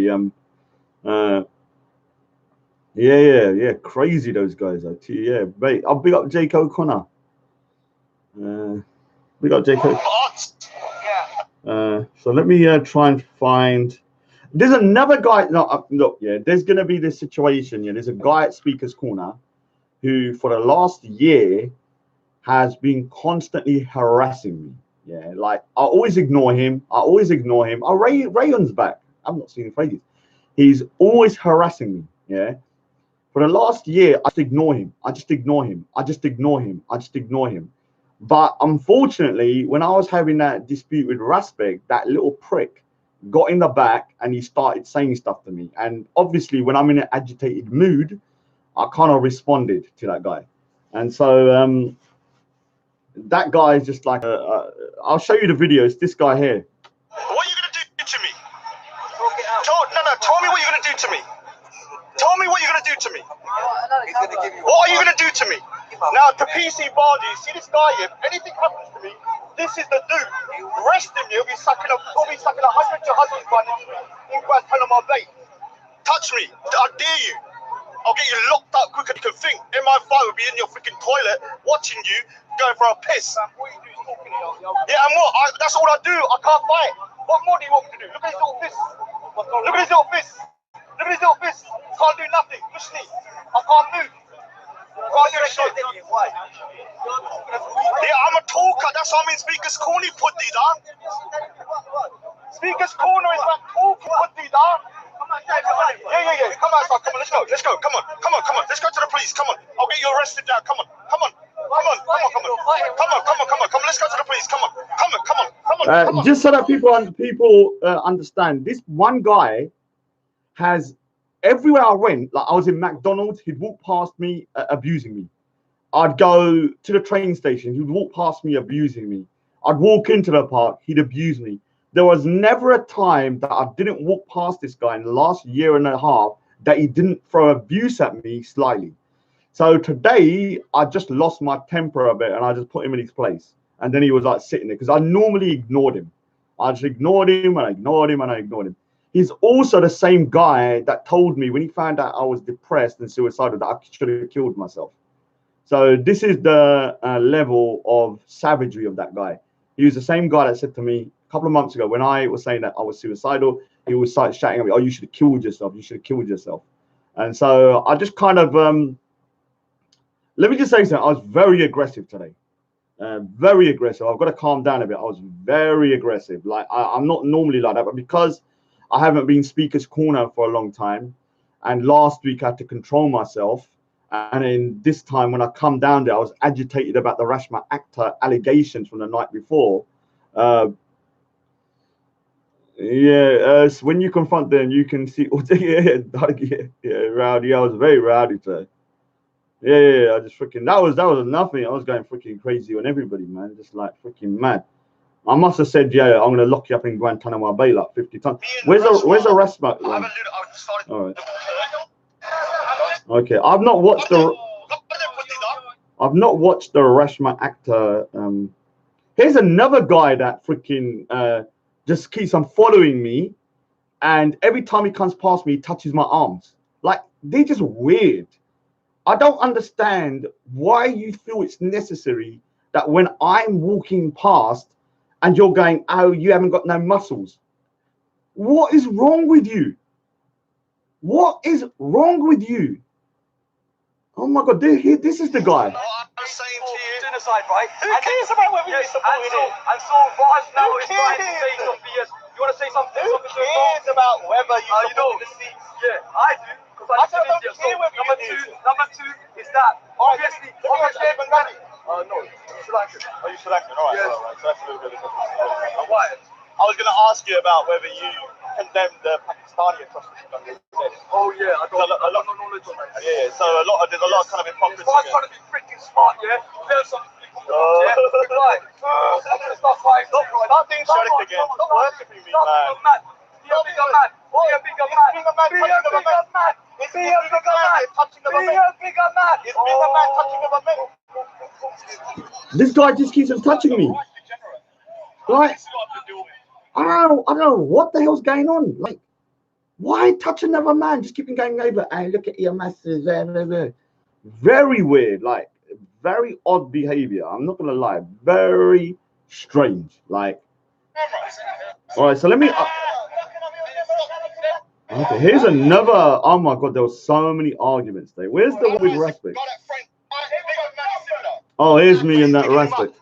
yeah, crazy those guys are. Yeah, mate. I'll big up Jake O'Connor. Big up Jake O'Connor. So let me try and find. There's another guy. No, look, yeah. There's gonna be this situation. Yeah, there's a guy at Speakers Corner who, for the last year, has been constantly harassing me. Yeah, like I always ignore him. Oh, Rayon's back. I've not seen him for ages. He's always harassing me. Yeah. For the last year, I just ignore him. I just ignore him. But unfortunately, when I was having that dispute with Respect, that little prick got in the back and he started saying stuff to me. And obviously, when I'm in an agitated mood, I kind of responded to that guy. And so that guy is just like I'll show you the video. It's this guy here. What are you gonna do to me? Tell me what you're gonna do to me. Tell me what you're gonna do to me. What are you gonna do to me? Now, to PC Bardi, see this guy here. If anything happens to me, this is the dude. Rest in me, he'll be sucking 100 to husbands by next week. You guys tell him my bait. Touch me. I dare you. I'll get you locked up quicker than you can think. MI5 will be in your freaking toilet watching you going for a piss. Yeah, and what? That's all I do. I can't fight. What more do you want me to do? Look at his little fist. Look at his little fist. Look at his little fist. Can't do nothing. Push me. I can't move. Can't do shit. Yeah, I'm a talker. That's why I'm in Speakers Corner, put these on. Speakers Corner is like talking, put these on. Yeah. Come on, come on, let's go. Come on. Let's go to the police. Come on. I'll get you arrested now. Come on. Let's go to the police. Come on. Just so that people understand, this one guy has everywhere I went. Like I was in McDonald's, he'd walk past me abusing me. I'd go to the train station, he'd walk past me abusing me. I'd walk into the park, he'd abuse me. There was never a time that I didn't walk past this guy in the last year and a half that he didn't throw abuse at me slightly. So today, I just lost my temper a bit and I just put him in his place. And then he was like sitting there because I normally ignored him. I just ignored him. He's also the same guy that told me when he found out I was depressed and suicidal that I should have killed myself. So this is the level of savagery of that guy. He was the same guy that said to me a couple of months ago when I was saying that I was suicidal. He was started shouting at me, "Oh, you should have killed yourself. You should have killed yourself." And so I just kind of let me just say something. I was very aggressive today. Very aggressive. I've got to calm down a bit. I was very aggressive. Like I'm not normally like that, but because I haven't been speaker's corner for a long time, and last week I had to control myself, and then this time when I come down there, I was agitated about the Reshma actor allegations from the night before. So when you confront them, you can see. Rowdy. I was very rowdy today. I just freaking that was nothing. I was going freaking crazy on everybody, man, just like freaking mad. I must have said, yeah, I'm gonna lock you up in Guantanamo Bay like 50 times. Where's the rest back? All right. Okay, I've not watched the Reshma actor. Here's another guy that freaking just keeps on following me, and every time he comes past me, he touches my arms. Like they're just weird. I don't understand why you feel it's necessary that when I'm walking past and you're going, "Oh, you haven't got no muscles." What is wrong with you? What is wrong with you? Oh my God, this is the guy. I'm saying to you, genocide, right? Who cares about whether you support it? And so what now is trying to say something. Yes, you want to say something? Who cares about whether you support the seats? Yeah, I do. I don't care whether number two is that obviously. No, Sri Lankan. Oh, you Sri Lankan, all right. Yes. All right. So that's a little bit of a why? I was going to ask you about whether you condemn the Pakistani atrocities on the NZ. Oh yeah, I don't know knowledge on that. Yeah, so there's a lot of kind of hypocrisy. If I'm trying to be freaking smart, yeah, there's some people. Yeah, like, stop fighting. Stop being shirk again. Stop working for me, man. Be a bigger man. Be a bigger man. Being a man touching of a man. It's being a bigger man touching of a man. Be a bigger man. It's being a man touching of a man. This guy just keeps on touching me. Like, I don't know what the hell's going on. Like, why touch another man? Just keep on going over. Hey, look at your masses. Very weird. Like, very odd behavior. I'm not gonna lie. Very strange. Like, all right. So let me. Okay, here's another. Oh my God, there were so many arguments there. Where's the one with respect? Oh, here's me in that respect.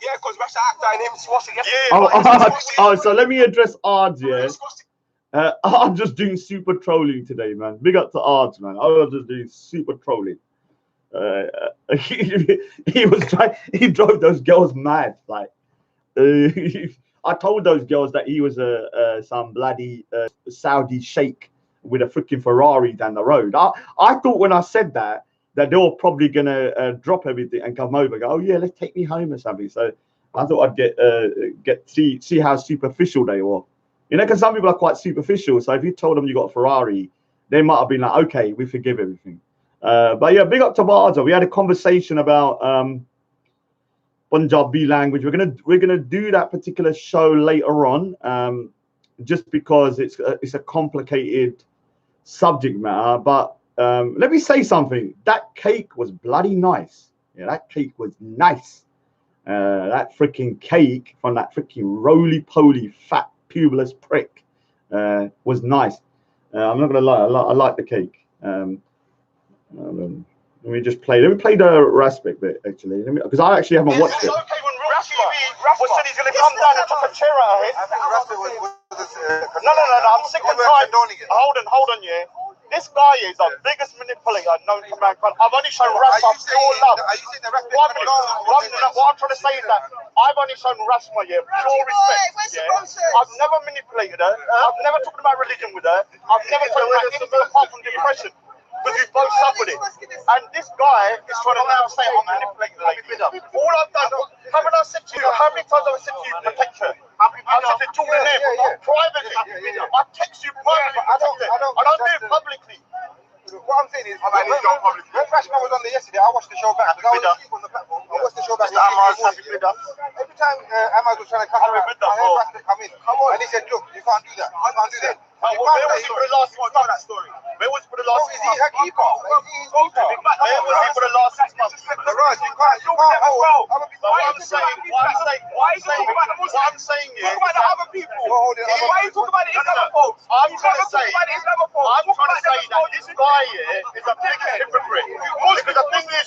Yeah, because Russia actor and him swashing yesterday. Oh, so let me address Ards, yeah. I'm just doing super trolling today, man. Big up to Ards, man. I was just doing super trolling. He drove those girls mad. Like, I told those girls that he was some bloody Saudi sheikh with a freaking Ferrari down the road. I thought when I said that they were probably gonna drop everything and come over and go, "Oh yeah, let's take me home" or something. So I thought I'd see how superficial they were, you know, because some people are quite superficial. So if you told them you got a Ferrari, they might have been like, "Okay, we forgive everything." But yeah, big up to Barza. We had a conversation about Punjabi language. We're gonna do that particular show later on, just because it's a complicated subject matter. But let me say something. That cake was bloody nice. Yeah, that cake was nice. That freaking cake from that freaking roly-poly fat pubeless prick was nice. I'm not gonna lie. I like the cake. Let me just play. Let me play the Raspik bit actually, because I actually haven't watched it. It's okay when Reshma said he's going to come down and chuck a chair at her head. I think Reshma was No. I'm sick and tired. Hold on, yeah. This guy is the biggest manipulator known to mankind. I've only shown Reshma pure love. Are you saying the what I'm trying to say is that I've only shown Reshma pure respect. Yeah. I've never manipulated her. I've never talked about religion with her. I've never talked about anything apart from depression. Because we both suffered it. And this guy is trying to now say I'm manipulating the lady. All I've done, haven't I said to you, how many times have I said to you, protect her? I said to Jordan there, privately. I text you privately, I don't do it publicly. What I'm saying is, when Reshma was on there yesterday, I watched the show back. Because I was asleep on the platform. I watched the show back. Every time Amaz was trying to cut her out, I heard Reshma come in. And he said, look, you can't do that. You can't do that. Where was he for the last 6 months? That story. Where was he for the last 6 months? Is he a keeper? Where was he for the last 6 months? What I'm saying is, Why are you talking about the other people? Why are you talking about the Islamophobes? I'm trying to say that this guy here is a big hypocrite. Because the thing is,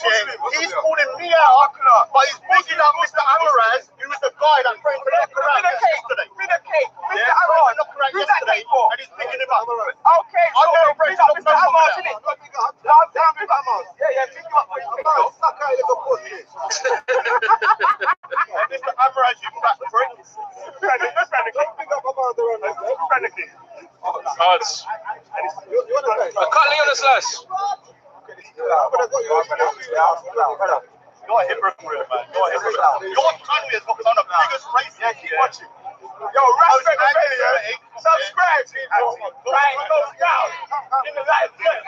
he's calling me out, but he's bigging up Mr. Amaraz, who was the guy that prayed for the Quran yesterday. Mr. Amaraz, who's that cake for? And he's picking him up. Okay, so bring up Mr. Amaraz, innit? Yeah, pick him up for his cake. Mr. Amaraz, you fat prick. Cards. A cutlery on the slash. You're a hypocrite, man. You're a hypocrite. Your tongue is one of the biggest racist watching. Yo, respect the video. Subscribe to it. Right, it goes down in the live deck.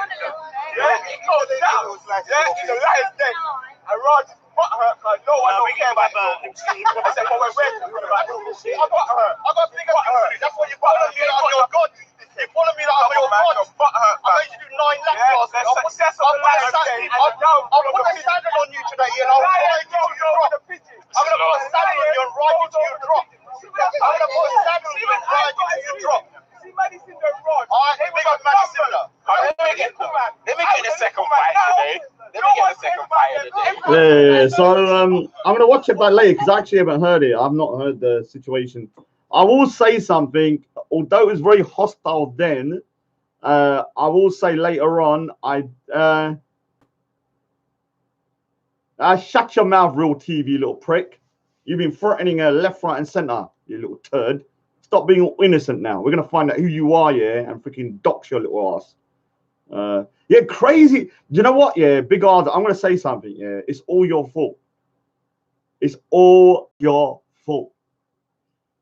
Yeah, it goes down. Yeah, in the live deck. I Rod got her because no one don't care about her. I said, but we're ready for about her. I got her. I got bigger things. That's what you follow me like your God. You follow me like your God. I made you do 9 laps last week. I'll put a saddle on you today, and I'll ride you to your drop. I'm going to put a saddle on you and ride you to your drop. I'm going to put a saddle on you and ride you to your drop. See, money's in the rod. Alright, big up man similar. Let me get the second fight today. Yeah. So I'm gonna watch it back later because I actually haven't heard it. I've not heard the situation. I will say something, although it was very hostile then. I will say later on, shut your mouth, Real TV, little prick. You've been threatening her left, right, and center, you little turd. Stop being all innocent now. We're gonna find out who you are, yeah, and freaking dox your little ass. Yeah, crazy. You know what? Yeah, Big Arthur, I'm gonna say something. Yeah, it's all your fault. It's all your fault.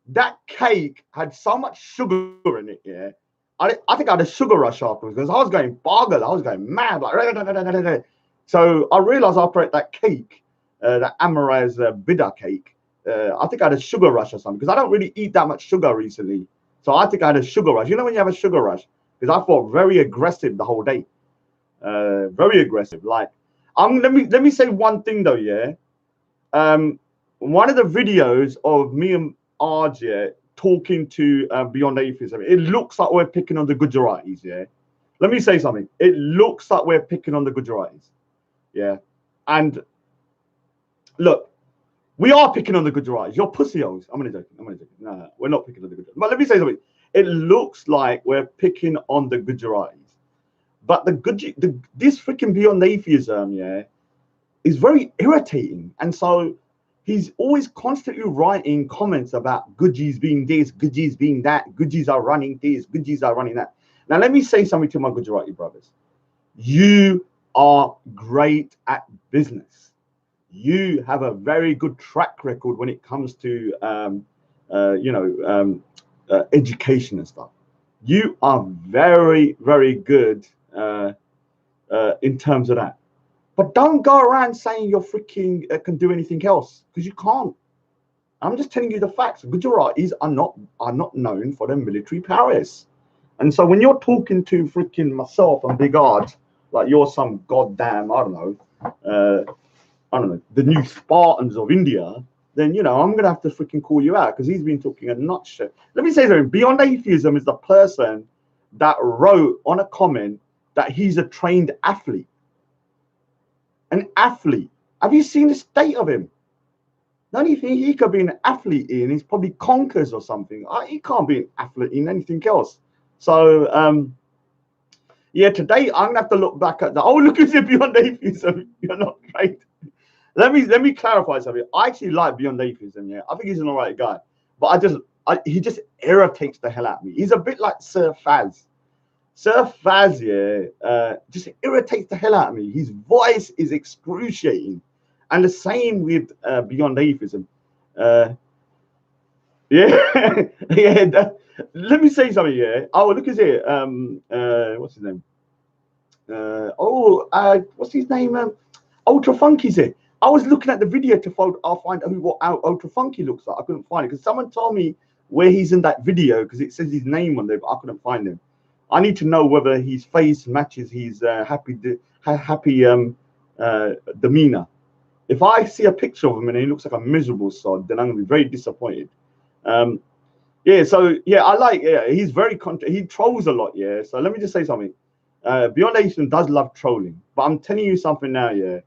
That cake had so much sugar in it. Yeah, I think I had a sugar rush afterwards because I was going boggle. I was going mad. Like, so I realized after I ate that cake, that Amaraz Bida cake, I think I had a sugar rush or something because I don't really eat that much sugar recently. So I think I had a sugar rush. You know when you have a sugar rush? Because I felt very aggressive the whole day. Very aggressive. Like, let me say one thing though, yeah. One of the videos of me and Arj, yeah, talking to Beyond Atheism, it looks like we're picking on the Gujaratis, yeah. Let me say something. It looks like we're picking on the Gujaratis, yeah. And look, we are picking on the Gujaratis. You're pussy holes. I'm gonna joke. No, we're not picking on the Gujaratis. But let me say something. It looks like we're picking on the Gujaratis. But this freaking Beyond Atheism, yeah, is very irritating. And so he's always constantly writing comments about Gujis being this, Gujis being that, Gujis are running this, Gujis are running that. Now, let me say something to my Gujarati brothers. You are great at business. You have a very good track record when it comes to, education and stuff. You are very, very good in terms of that. But don't go around saying you're freaking can do anything else because you can't. I'm just telling you the facts. Gujaratis are not known for their military prowess. And so when you're talking to freaking myself and Big Art, like you're some goddamn, I don't know, the new Spartans of India, then, you know, I'm going to have to freaking call you out because he's been talking a nut shit. Let me say something. Beyond Atheism is the person that wrote on a comment that he's a trained athlete. An athlete. Have you seen the state of him? The only thing he could be an athlete in is probably conkers or something. He can't be an athlete in anything else. So, yeah, today I'm going to have to look back at that. Oh, look at you, Beyond Atheism. You're not trained. Let me clarify something. I actually like Beyond Atheism, yeah. I think he's an alright guy. But he just irritates the hell out of me. He's a bit like Sir Faz. Sir Faz, yeah, just irritates the hell out of me. His voice is excruciating. And the same with Beyond Atheism. Yeah. Yeah. Let me say something, yeah. Oh, look at here. What's his name? What's his name? Ultra Funky's here. I was looking at the video to find out what Ultra Funky looks like. I couldn't find it because someone told me where he's in that video, because it says his name on there, but I couldn't find him. I need to know whether his face matches his happy demeanor. If I see a picture of him and he looks like a miserable sod, then I'm gonna be very disappointed. Yeah, so yeah, I like. Yeah, he's very he trolls a lot. Yeah, so let me just say something. Beyond Nation does love trolling, but I'm telling you something now. Yeah,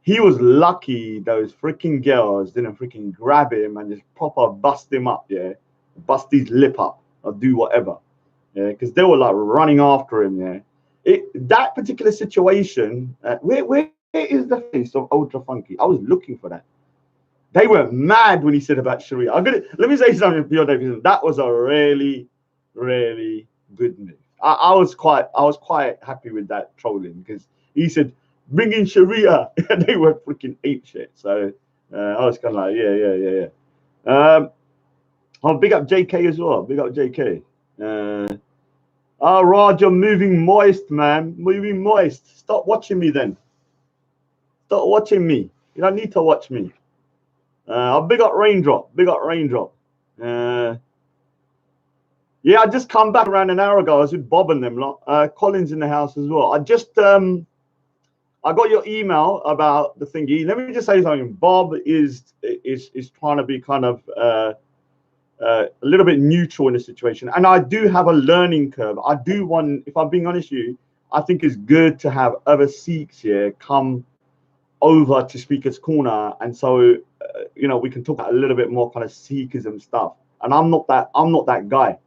he was lucky those freaking girls didn't freaking grab him and just proper bust him up. Yeah, bust his lip up or do whatever. Yeah, because they were like running after him. Yeah, that particular situation. Where is the face of Ultra Funky? I was looking for that. They were mad when he said about Sharia. Let me say something for your David. That was a really, really good move. I was quite happy with that trolling, because he said bring in Sharia, and they were freaking ape shit. So I was kind of like, yeah. I'll big up JK as well. Big up JK. Raj, you're moving moist, man. Moving moist. Stop watching me then. Stop watching me. You don't need to watch me. I'll big up Raindrop. Big up Raindrop. Yeah, I just come back around an hour ago. I was with Bob and them lot. Colin's in the house as well. I got your email about the thingy. Let me just say something. Bob is trying to be kind of a little bit neutral in the situation, and I do have a learning curve. I do want, if I'm being honest with you, I think it's good to have other Sikhs here come over to Speaker's Corner, and so you know, we can talk a little bit more kind of Sikhism stuff. And I'm not that guy.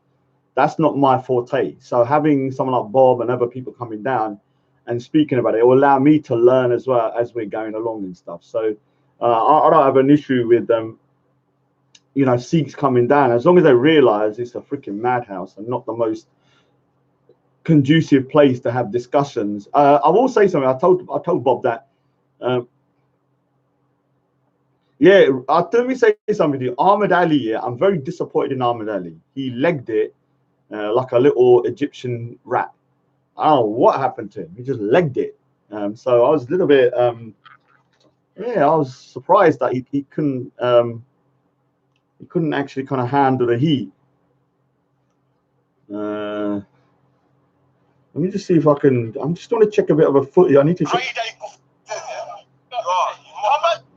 That's not my forte. So having someone like Bob and other people coming down and speaking about it will allow me to learn as well as we're going along and stuff. So I don't have an issue with you know, Sikhs coming down, as long as they realize it's a freaking madhouse and not the most conducive place to have discussions. I will say something. I told Bob that. Yeah, let me say something to you. Ahmed Ali, yeah, I'm very disappointed in Ahmed Ali. He legged it like a little Egyptian rat. I don't know what happened to him. He just legged it. So I was a little bit, yeah, I was surprised that he couldn't actually kind of handle the heat. Let me just see if I can. I'm just want to check a bit of a footage. I need to check.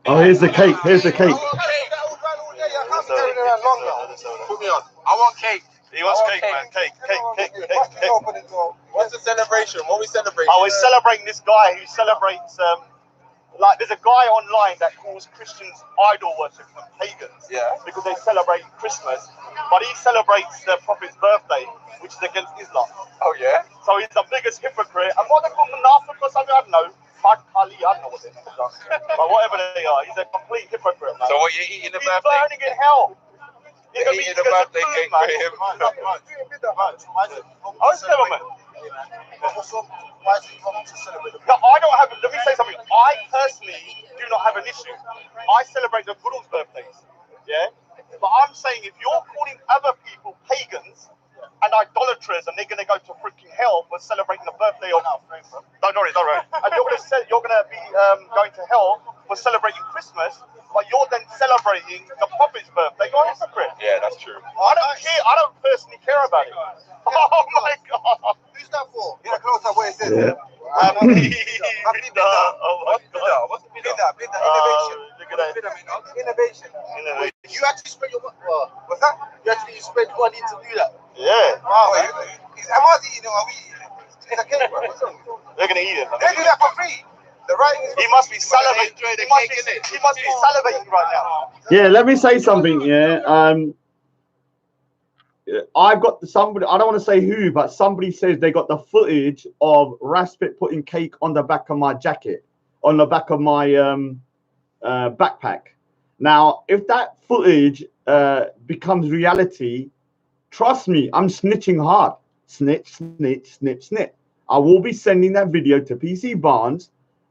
Oh, here's the cake. Here's the cake. Put me on. I want cake. He wants cake, man. Cake. What's the celebration? What we celebrating? Oh, we're celebrating this guy who celebrates, like, there's a guy online that calls Christians idol worshippers and pagans. Yeah. Because they celebrate Christmas, but he celebrates the Prophet's birthday, which is against Islam. Oh, yeah? So he's the biggest hypocrite. And what they call Munafiq or something, I don't know. I don't know what they are. But whatever they are, he's a complete hypocrite, man. So what, you eating the He's birthday? burning in hell. You're eating the birthday cake for him. Oh, it's never, man. No, I don't have. Let me say something. I personally do not have an issue. I celebrate the Guru's birthdays. Yeah, but I'm saying if you're calling other people pagans and idolaters, and they're going to go to freaking hell for celebrating the birthday of. Don't worry. And you're going to be going to hell for celebrating Christmas, but you're then celebrating the Prophet's birthday. You're a hypocrite. Yeah, that's true. I don't care. I don't personally care about it. Oh my God. Who's that for? In the close up where it says Happy What's the bid'ah? Innovation. Look at that. Innovation. You actually spend your money. What's that? You actually spend money to do that. Yeah. Wow. Is Amadi eating or are we eating? It's a cake, bro. They're gonna eat it. They do that for free. The right. He must be salivating. He must be salivating right now. Yeah, let me say something. Yeah, I've got somebody. I don't want to say who, but somebody says they got the footage of Raspit putting cake on the back of my jacket, on the back of my backpack. Now, if that footage becomes reality, trust me, I'm snitching hard. Snitch. I will be sending that video to PC Barnes,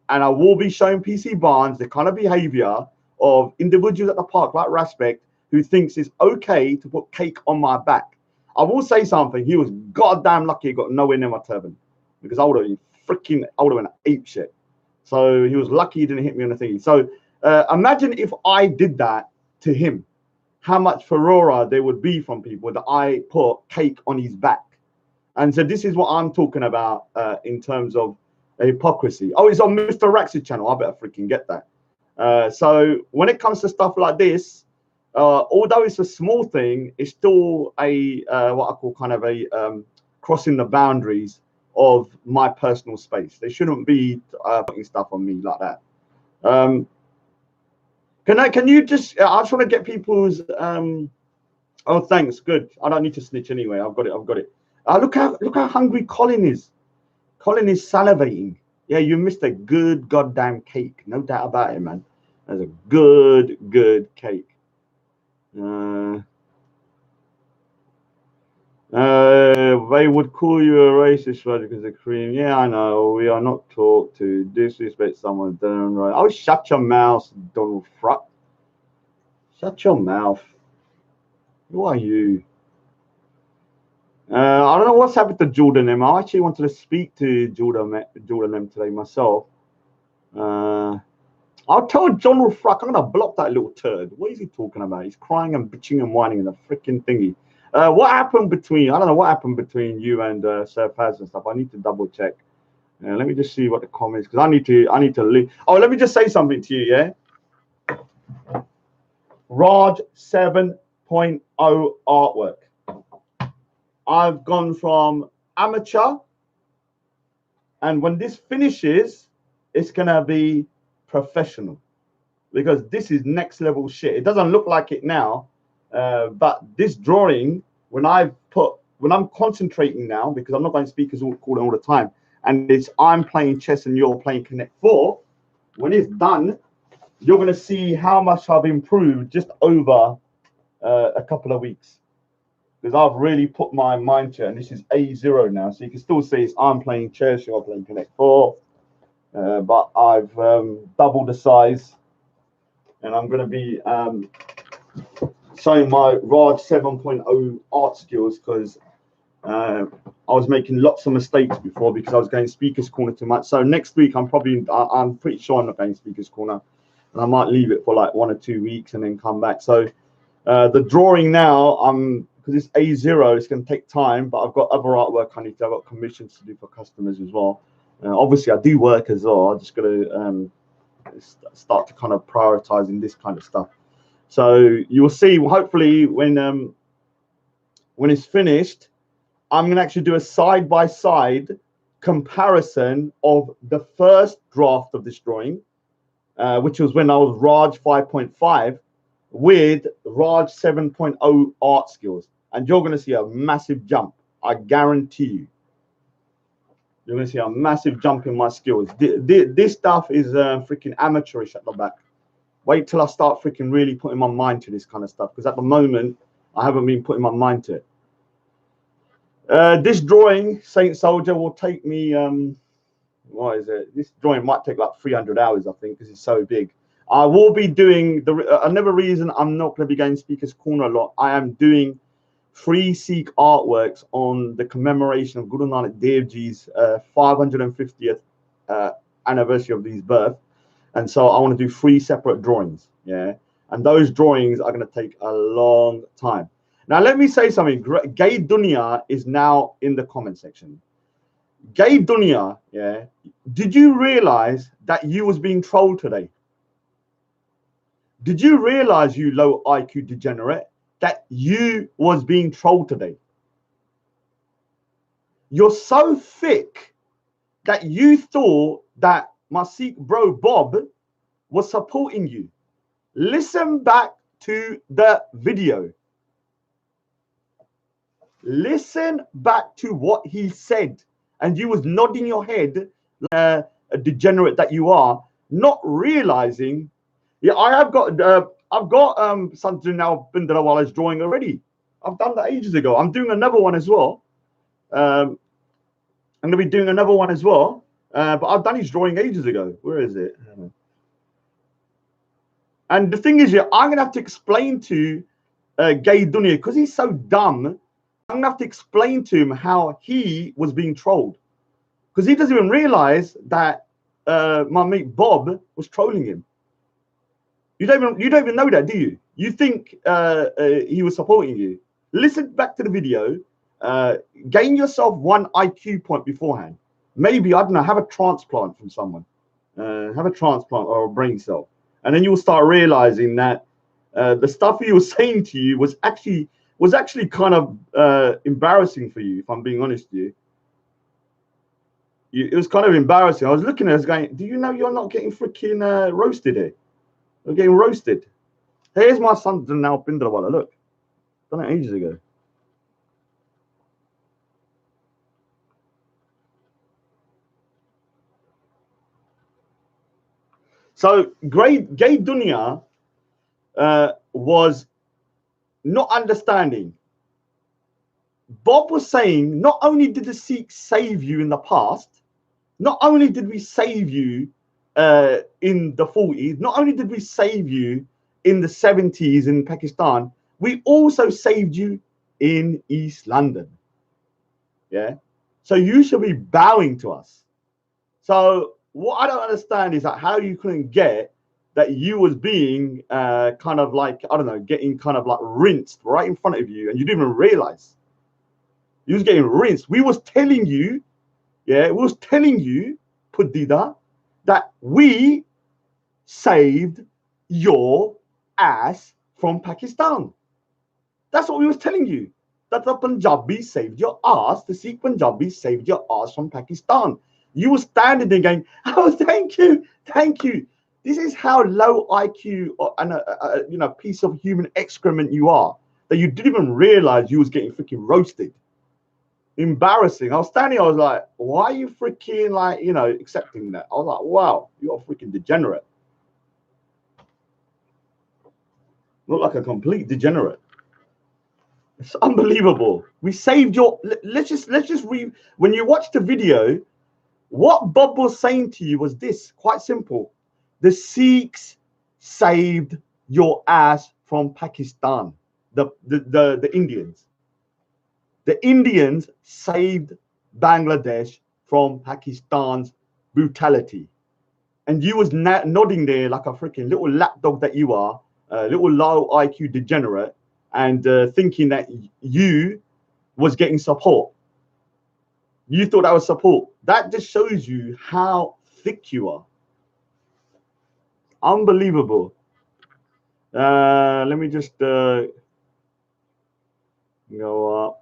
and I will be showing PC Barnes the kind of behavior of individuals at the park like Raspect who thinks it's okay to put cake on my back. I will say something. He was goddamn lucky he got nowhere near my turban, because I would have been ape shit. So he was lucky he didn't hit me on the thingy. So imagine if I did that to him. how much furore there would be from people that I put cake on his back. And so this is what I'm talking about in terms of hypocrisy. Oh, it's on Mr. Rax's channel. I better freaking get that. So when it comes to stuff like this, although it's a small thing, it's still a what I call kind of a crossing the boundaries of my personal space. They shouldn't be putting stuff on me like that. Can you just? I just want to get people's. Oh, thanks. Good. I don't need to snitch anyway. I've got it. Look how hungry Colin is. Colin is salivating. Yeah, you missed a good goddamn cake. No doubt about it, man. That's a good cake. They would call you a racist right because of cream. Yeah, I know. We are not taught to disrespect someone done right. Oh, shut your mouth, Donald Fruck. Shut your mouth. Who are you? I don't know what's happened to Jordan M. I actually wanted to speak to Jordan M today myself. I'll tell Donald Fruck, I'm gonna block that little turd. What is he talking about? He's crying and bitching and whining in a freaking thingy. What happened between? I don't know what happened between you and Sir Paz and stuff. I need to double check. Let me just see what the comments, because I need to leave. Oh, let me just say something to you. Yeah. Raj 7.0 artwork. I've gone from amateur, and when this finishes, it's gonna be professional, because this is next level shit. It doesn't look like it now, but this drawing, when I'm concentrating now, because I'm not going to speakers calling all the time, and I'm playing chess and you're playing Connect 4. When it's done, you're going to see how much I've improved just over a couple of weeks, because I've really put my mind to it. And this is A0 now, so you can still see I'm playing chess, you're playing Connect 4, but I've doubled the size, and I'm going to be showing my Raj 7.0 art skills, because I was making lots of mistakes before because I was going Speaker's Corner too much. So next week I'm pretty sure I'm not going Speaker's Corner, and I might leave it for like 1 or 2 weeks and then come back. So the drawing now, because it's A0, it's going to take time, but I've got other artwork I've got commissions to do for customers as well. Obviously I do work as well. I'm just going to start to kind of prioritizing this kind of stuff. So you'll see, hopefully when it's finished, I'm going to actually do a side-by-side comparison of the first draft of this drawing, which was when I was Raj 5.5, with Raj 7.0 art skills. And you're going to see a massive jump. I guarantee you. You're going to see a massive jump in my skills. This stuff is freaking amateurish at the back. Wait till I start freaking really putting my mind to this kind of stuff, because at the moment, I haven't been putting my mind to it. This drawing, Saint Soldier, will take me, what is it? This drawing might take like 300 hours, I think, because it's so big. I will be doing, another reason I'm not going to be going Speaker's Corner a lot, I am doing free Sikh artworks on the commemoration of Guru Nanak Dev Ji's 550th anniversary of his birth. And so I want to do 3 separate drawings, yeah? And those drawings are going to take a long time. Now, let me say something. Gay Dunya is now in the comment section. Gay Dunya, yeah? Did you realize that you was being trolled today? Did you realize, you low IQ degenerate, that you was being trolled today? You're so thick that you thought that my Sikh bro Bob was supporting you. Listen back to the video. Listen back to what he said, and you was nodding your head like a degenerate that you are, not realizing. Yeah, I've got something now Bindrawala's drawing already. I've done that ages ago. I'm doing another one as well. I'm going to be doing another one as well, but I've done his drawing ages ago. Where is it? And the thing is, yeah, I'm going to have to explain to Gay Dunya, because he's so dumb. I'm going to have to explain to him how he was being trolled, because he doesn't even realize that my mate Bob was trolling him. You don't even know that, do you? You think he was supporting you. Listen back to the video. Gain yourself 1 IQ point beforehand. Maybe, I don't know, have a transplant from someone. Have a transplant or a brain cell. And then you'll start realizing that the stuff he was saying to you was actually kind of embarrassing for you, if I'm being honest with you. It was kind of embarrassing. I was looking at it going, do you know you're not getting freaking roasted here? You're getting roasted. Here's my son now Bindrawala. Look, done it ages ago. So gay dunya was not understanding. Bob was saying, not only did the Sikhs save you in the past, not only did we save you in the 40s, not only did we save you in the 70s in Pakistan, we also saved you in East London. Yeah. So you should be bowing to us. So what I don't understand is that how you couldn't get that you was being kind of like, I don't know, getting kind of like rinsed right in front of you, and you didn't even realize you was getting rinsed. We was telling you, yeah, we was telling you, Pudida, that we saved your ass from Pakistan. That's what we was telling you. That the Punjabis saved your ass, the Sikh Punjabis saved your ass from Pakistan. You were standing there going, oh, thank you, thank you. This is how low IQ and a piece of human excrement you are, that you didn't even realize you was getting freaking roasted. Embarrassing. I was standing, I was like, why are you freaking like, accepting that? I was like, wow, you're a freaking degenerate. Look like a complete degenerate. It's unbelievable. We saved your. Let's just read. When you watch the video, what Bob was saying to you was this: quite simple. The Sikhs saved your ass from Pakistan. The Indians. The Indians saved Bangladesh from Pakistan's brutality, and you was nodding there like a freaking little lapdog that you are, a little low IQ degenerate. And thinking that you was getting support. You thought that was support. That just shows you how thick you are. Unbelievable. Let me just go up.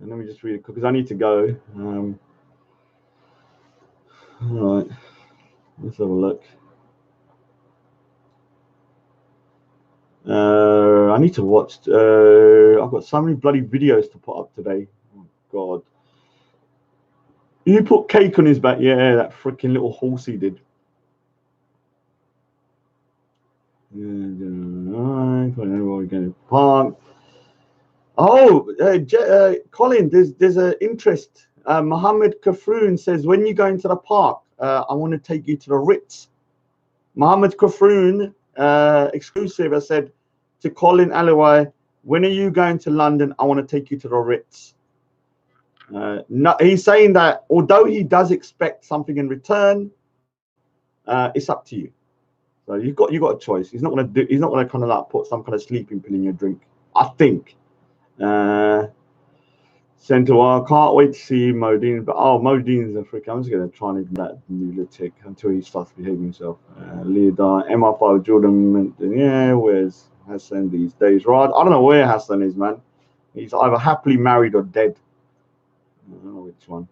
And let me just read it because I need to go. All right. Let's have a look. I need to watch. I've got so many bloody videos to put up today. Oh, God. You put cake on his back. Yeah, that freaking little horse he did. Oh, Colin, there's an interest. Mohammed Kafroon says, when you go into the park, I want to take you to the Ritz. Mohammed Kafroon, exclusive, I said to Colin Alloway, when are you going to London? I want to take you to the Ritz. No, he's saying that although he does expect something in return, it's up to you. So you've got a choice. He's not gonna kind of like put some kind of sleeping pill in your drink, I think. Centaur, can't wait to see Modine. But Modine's a freak. I'm just gonna try and even that lunatic until he starts behaving himself. Leodar, MR5 Jordan, yeah, where's Hassan these days? Right, I don't know where Hassan is, man. He's either happily married or dead. I don't know which one.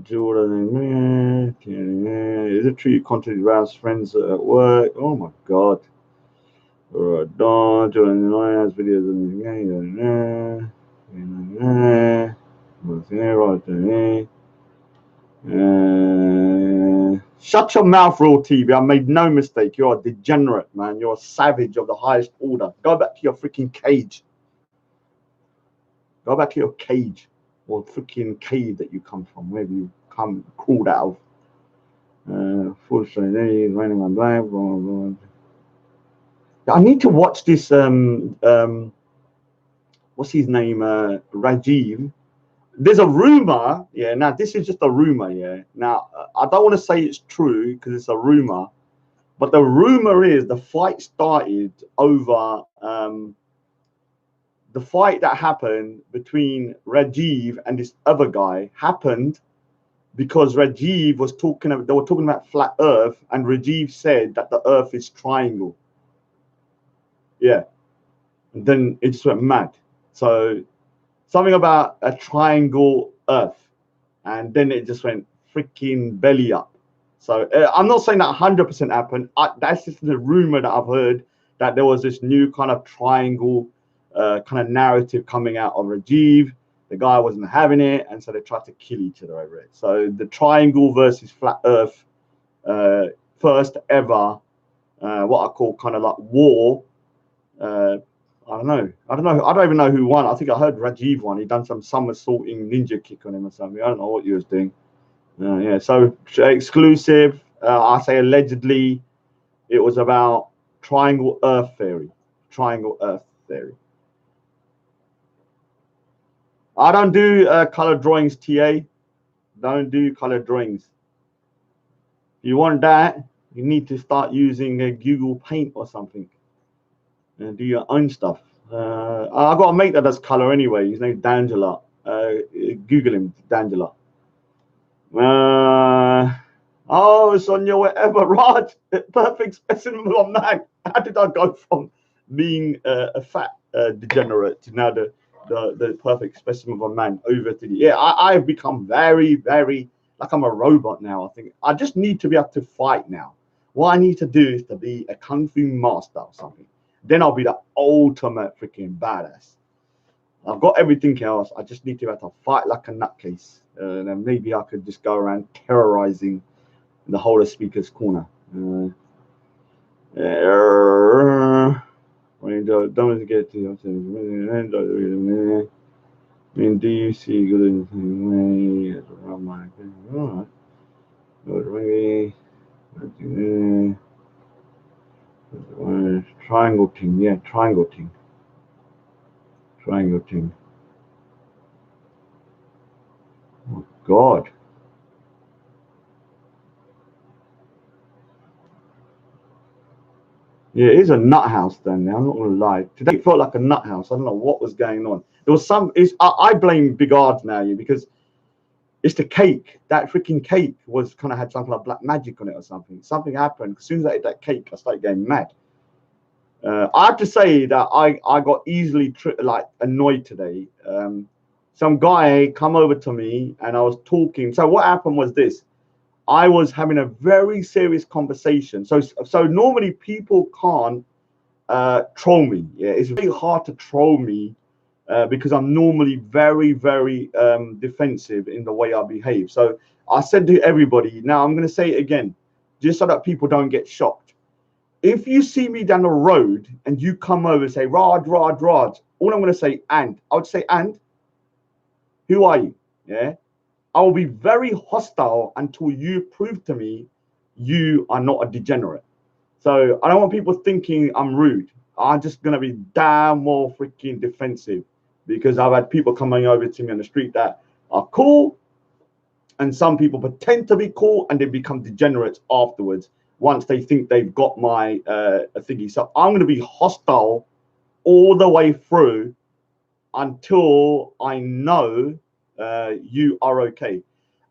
Jordan, is it true you contacted Ralph's friends at work? Oh my God. Don, Jordan has videos shut your mouth, Raw TV. I made no mistake. You're a degenerate, man. You're a savage of the highest order. Go back to your freaking cage. Go back to your cage. Or freaking cave that you come from, wherever you come crawled out of. Full strength, raining on black. Blah, blah. I need to watch this. What's his name? Rajiv. there's a rumor, yeah. Now this is just a rumor, yeah. Now I don't want to say it's true because it's a rumor, but the rumor is the fight started over the fight that happened between Rajiv and this other guy happened because Rajiv was talking about, they were talking about flat Earth, and Rajiv said that the Earth is triangle. Yeah, and then it just went mad. So something about a triangle Earth, and then it just went freaking belly up. So I'm not saying that 100% happened. That's just the rumor that I've heard, that there was this new kind of triangle kind of narrative coming out of Rajiv. The guy wasn't having it, and so they tried to kill each other over it. So the triangle versus flat Earth, first ever, what I call kind of like war. I don't know. I don't even know who won. I think I heard Rajiv won. He done some somersaulting ninja kick on him or something. I don't know what he was doing. Yeah. So exclusive. I say allegedly, it was about triangle Earth theory. Triangle Earth theory. I don't do color drawings, TA. Don't do color drawings. If you want that, you need to start using Google Paint or something. And do your own stuff. I got a mate that does color anyway. His name's D'Angelo. Google him, D'Angelo. Oh, Sonia, whatever. Raj, perfect specimen of man. How did I go from being a fat degenerate to now the perfect specimen of a man over to the, yeah, I've become very, very, like I'm a robot now. I think I just need to be able to fight now. What I need to do is to be a kung fu master or something. Then I'll be the ultimate freaking badass. I've got everything else. I just need to be able to fight like a nutcase. And then maybe I could just go around terrorizing the whole of Speaker's Corner. Don't get to. I mean, do you see good in triangle team? Yeah, triangle team. Triangle team. Oh God. Yeah, it is a nut house then. I'm not gonna lie. Today it felt like a nut house. I don't know what was going on. There was some. I blame Big Ards now, because it's the cake. That freaking cake was kind of had something like black magic on it or something. Something happened. As soon as I ate that cake, I started getting mad. I have to say that I got easily annoyed today. Some guy come over to me and I was talking. So what happened was this. I was having a very serious conversation. So normally people can't troll me. Yeah, it's very hard to troll me because I'm normally very, very defensive in the way I behave. So I said to everybody, now I'm going to say it again, just so that people don't get shocked. If you see me down the road and you come over and say, Raj, all I'm going to say, I would say, who are you? Yeah. I will be very hostile until you prove to me you are not a degenerate. So I don't want people thinking I'm rude. I'm just going to be damn more freaking defensive, because I've had people coming over to me on the street that are cool, and some people pretend to be cool and they become degenerates afterwards once they think they've got my thingy. So I'm going to be hostile all the way through until I know you are okay.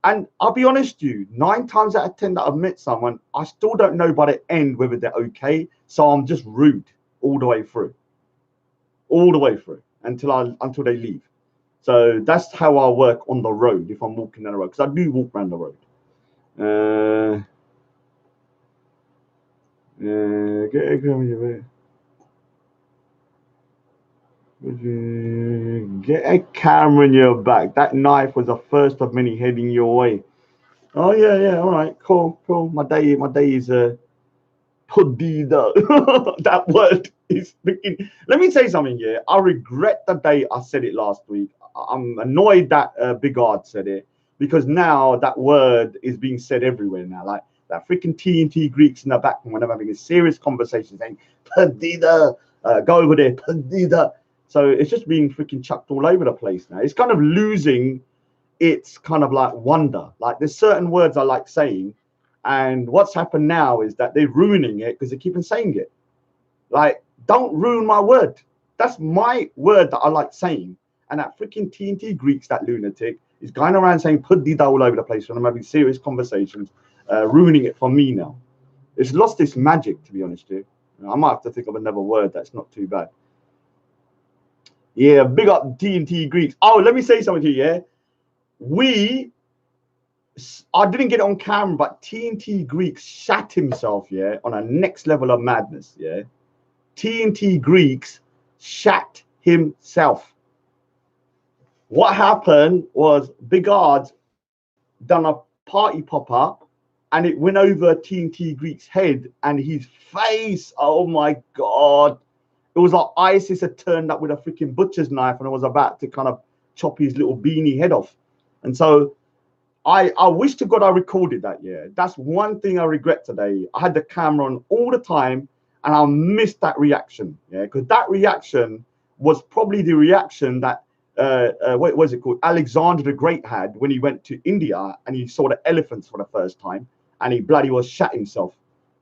And I'll be honest with you, 9 times out of 10 that I've met someone, I still don't know by the end whether they're okay. So I'm just rude all the way through until they leave. So that's how I work on the road if I'm walking down the road, because I do walk around the road. Get a camera in your back. That knife was the first of many heading your way. Oh yeah, all right, cool. My day is perdido. That word is freaking. Let me say something here. I regret the day I said it last week. I'm annoyed that Big Ard said it, because now that word is being said everywhere now. Like that freaking TNT Greeks in the back when I'm having a serious conversation saying perdido, go over there, perdido. So it's just being freaking chucked all over the place now. It's kind of losing it's kind of like wonder. Like there's certain words I like saying, and what's happened now is that they're ruining it because they keep on saying it. Like, don't ruin my word. That's my word that I like saying. And that freaking TNT Greeks, that lunatic, is going around saying puddida all over the place when I'm having serious conversations, ruining it for me now. It's lost its magic, to be honest with you. I might have to think of another word that's not too bad. Yeah, big up TNT Greeks. Oh, let me say something to you, yeah? I didn't get it on camera, but TNT Greeks shat himself, yeah, on a next level of madness, yeah? TNT Greeks shat himself. What happened was Big Odds done a party pop-up and it went over TNT Greek's head and his face. Oh my God. It was like ISIS had turned up with a freaking butcher's knife and I was about to kind of chop his little beanie head off. And so I wish to God I recorded that, yeah. That's one thing I regret today. I had the camera on all the time and I missed that reaction, yeah, because that reaction was probably the reaction that what was it called? Alexander the Great had when he went to India and he saw the elephants for the first time and he bloody was shat himself.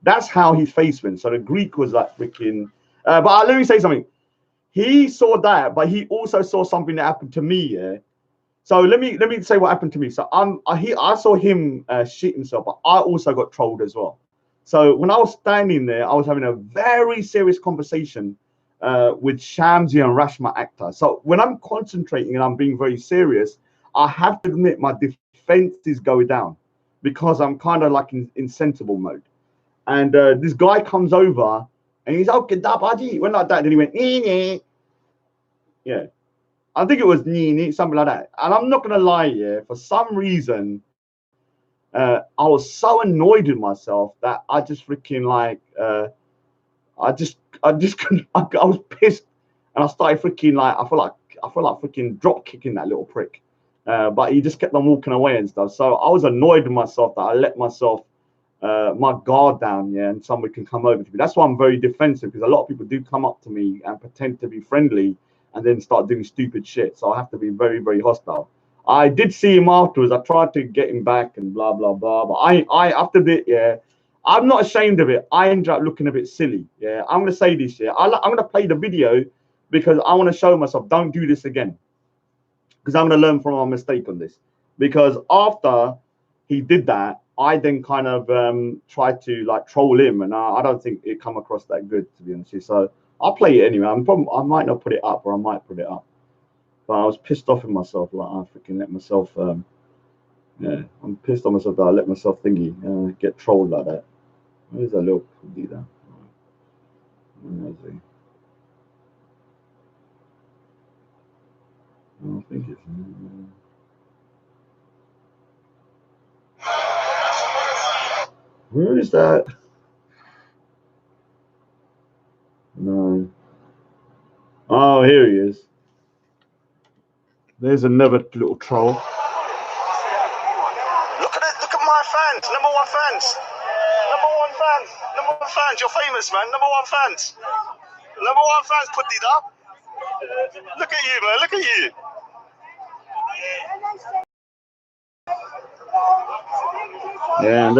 That's how his face went. So the Greek was like freaking. But let me say something. He saw that, but he also saw something that happened to me. Yeah. So let me say what happened to me. So I saw him shit himself, but I also got trolled as well. So when I was standing there, I was having a very serious conversation with Shamsi and Reshma actor. So when I'm concentrating and I'm being very serious, I have to admit my defense is going down because I'm kind of like in sensible mode. And this guy comes over and he's okay, went like that. Then he went, nee. Yeah. I think it was nee, something like that. And I'm not gonna lie, yeah, for some reason, I was so annoyed with myself that I just freaking like I was pissed and I started freaking like I feel like freaking drop kicking that little prick. But he just kept on walking away and stuff. So I was annoyed with myself that I let myself my guard down, yeah, and somebody can come over to me. That's why I'm very defensive, because a lot of people do come up to me and pretend to be friendly and then start doing stupid shit. So I have to be very, very hostile. I did see him afterwards. I tried to get him back and blah blah blah. But I after that, yeah, I'm not ashamed of it. I ended up looking a bit silly. Yeah, I'm gonna say this. Yeah, I'm gonna play the video because I want to show myself. Don't do this again, because I'm gonna learn from my mistake on this. Because after he did that, I then kind of tried to like troll him, and I don't think it come across that good, to be honest. So I'll play it anyway. I might not put it up, or I might put it up. But I was pissed off with myself. Like I freaking let myself. Yeah, I'm pissed on myself that I let myself thingy get trolled like that. Where's that little do that? I think it's. Where is that? No. Oh, here he is. There's another little troll. Look at it. Look at my fans. Number one fans. Number one fans. Number one fans. You're famous, man. Number one fans. Number one fans put it up. Look at you, man. Look at you. Yeah, and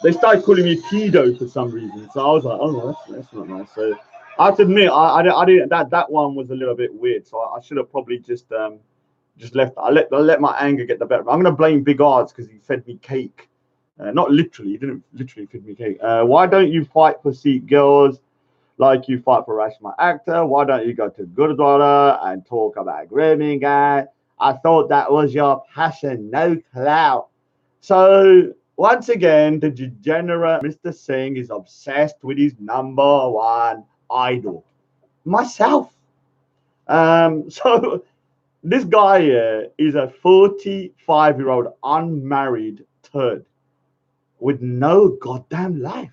they started calling me pedo for some reason. So I was like, oh no, that's not nice. So I have to admit, I didn't that one was a little bit weird. So I should have probably just left. I let my anger get the better. I'm gonna blame Big Odds because he fed me cake. Not literally, he didn't literally feed me cake. Why don't you fight for Sikh girls like you fight for Reshma actor? Why don't you go to Gurdwara and talk about grooming guy? I thought that was your passion, no clout. So once again, the degenerate Mr. Singh is obsessed with his number one idol, myself. So this guy here is a 45-year-old unmarried turd with no goddamn life.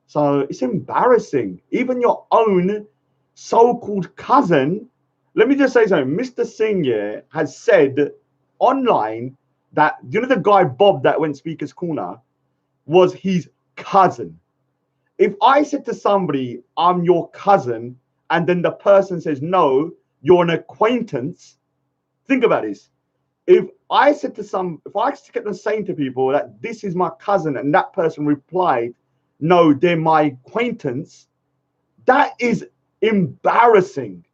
So it's embarrassing. Even your own so-called cousin. Let me just say something. Mr. Singh here has said online that, you know, the guy Bob that went Speaker's Corner was his cousin. If I said to somebody, I'm your cousin, and then the person says, no, you're an acquaintance, think about this. if I said to if I kept on saying to people that this is my cousin and that person replied, no, they're my acquaintance, that is embarrassing.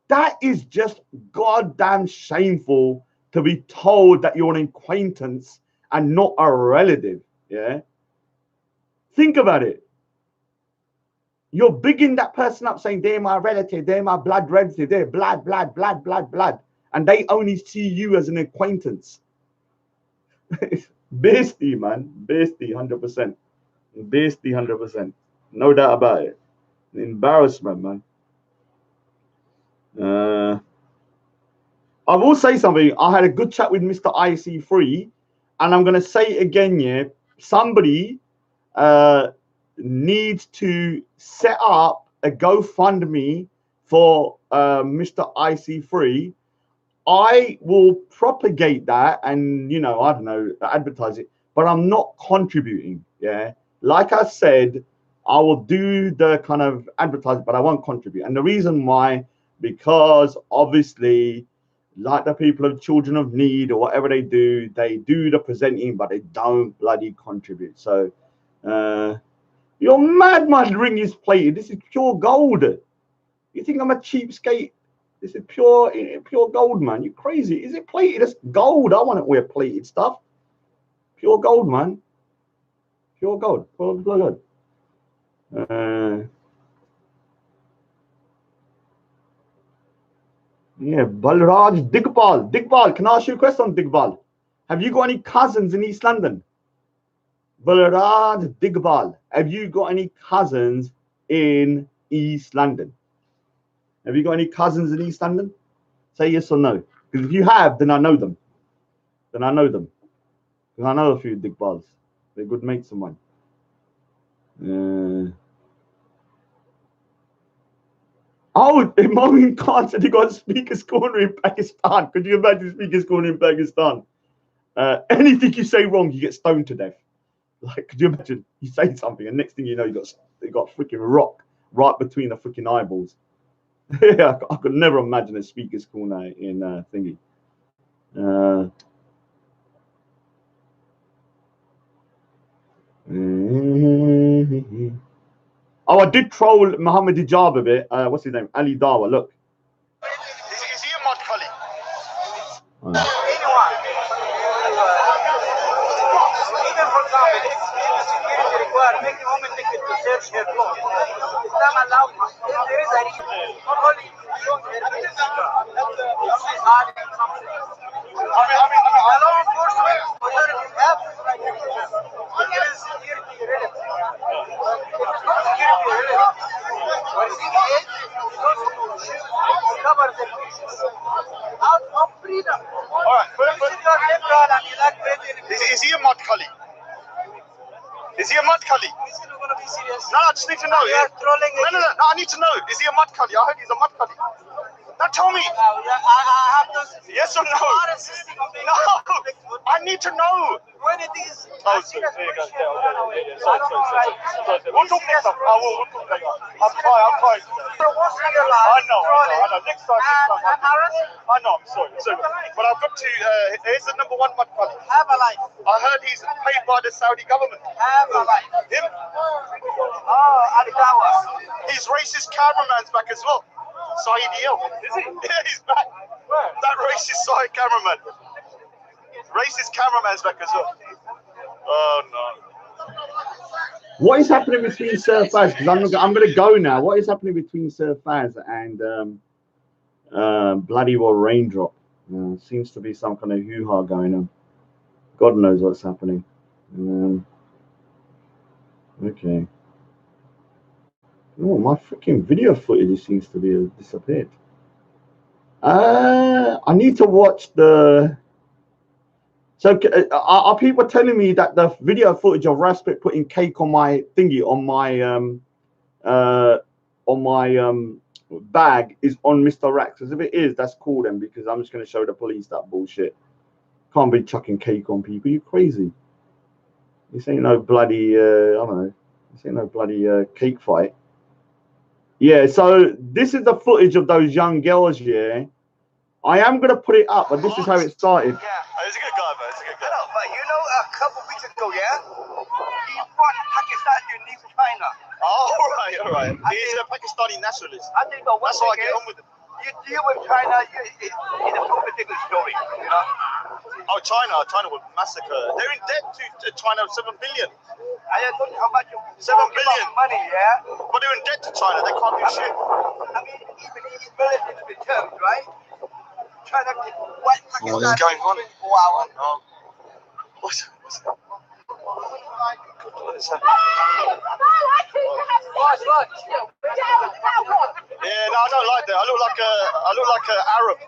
That is just goddamn shameful to be told that you're an acquaintance and not a relative. Yeah. Think about it. You're bigging that person up saying they're my relative, they're my blood relative, they're blood, and they only see you as an acquaintance. Beastie, man. Beastie, 100%. Beastie, 100%. No doubt about it. Embarrassment, man. I will say something. I had a good chat with Mr. IC3, and I'm going to say it again, yeah. Somebody needs to set up a GoFundMe for Mr. IC3. I will propagate that and, you know, I don't know, advertise it, but I'm not contributing. Yeah. Like I said, I will do the kind of advertising, but I won't contribute. And the reason why, because obviously, like the people of Children of Need or whatever they do the presenting, but they don't bloody contribute. So, your mad ring is plated. This is pure gold. You think I'm a cheapskate? This is pure gold, man. You crazy? Is it plated? It's gold. I want to wear plated stuff. Pure gold, man. Pure gold. Pure gold. Yeah, Balraj Digbal. Digbal, can I ask you a question, Digbal? Have you got any cousins in East London? Balraj Digbal, have you got any cousins in East London? Have you got any cousins in East London? Say yes or no. Because if you have, then I know them. Then I know them. Because I know a few Digbals. They're good mates of mine. Oh, Imam Khan said he got a speaker's corner in Pakistan. Could you imagine speaker's corner in Pakistan? Anything you say wrong, you get stoned to death. Like, could you imagine? You say something, and next thing you know, you got freaking rock right between the freaking eyeballs. Yeah, I could never imagine a speaker's corner in thingy. Oh, I did troll Muhammad Hijab a bit. What's his name? Ali Dawa. Look. Is he a mod colleague? Anyone. Even for example, if security require making women ticket to search her clothes, Islam allows if there is a reason, not only show her face, if she's hiding something. The law enforcement authorities have this right to do this. It is security relative. It is not security relative. Receiving aid is also to cover their faces. Out of freedom. Alright, is he a mod colleague? Is he a mud cully? Is he going to be serious? No, I just need to know. You are trolling again. No, I need to know. Is he a mud cully? I heard he's a mud cully. Now tell me. I have to. Yes or no? No, I need to know. When it is. Oh, there you go. We'll talk next time. We'll talk later. I'm fine. I know. Next time. I know, I'm sorry. But I've got to. Here's the number one mud cully. Have a life. I heard he's paid by the Saudi government. Have a life. Him? Oh, Ali Dawa. His racist cameraman's back as well. Saeed Eel. Is he? Yeah, he's back. Where? That racist Saeed cameraman. Racist cameraman's back as well. Oh no. What is happening between Sir Faz? Because I'm going to go now. What is happening between Sir Faz and Bloody Well Raindrop? Seems to be some kind of hoo-ha going on. God knows what's happening. Okay. Oh, my freaking video footage seems to be disappeared. I need to watch the. So are people telling me that the video footage of Raspit putting cake on my thingy on my bag is on Mr. Rax? Because if it is, that's cool then, because I'm just going to show the police that bullshit. Can't be chucking cake on people. You crazy? This ain't no bloody I don't know. This ain't no bloody cake fight. Yeah. So this is the footage of those young girls. Yeah. I am gonna put it up, but this is how it started. Yeah, he's a good guy, man. He's a good guy. No, but you know, a couple weeks ago, yeah, he fought Pakistan to leave China. Oh, all right. He's a Pakistani nationalist. I think that's why I get on with him. You deal with China, it's a totally different story, you know. Oh, China would massacre. They're in debt to China of 7 billion. I don't know how much. 7 billion money, yeah. But they're in debt to China. They can't do shit. I mean, even in relative terms, right? China, what is going on? Wow. Oh. What's that? Yeah, no, I don't like that. I look like an Arab.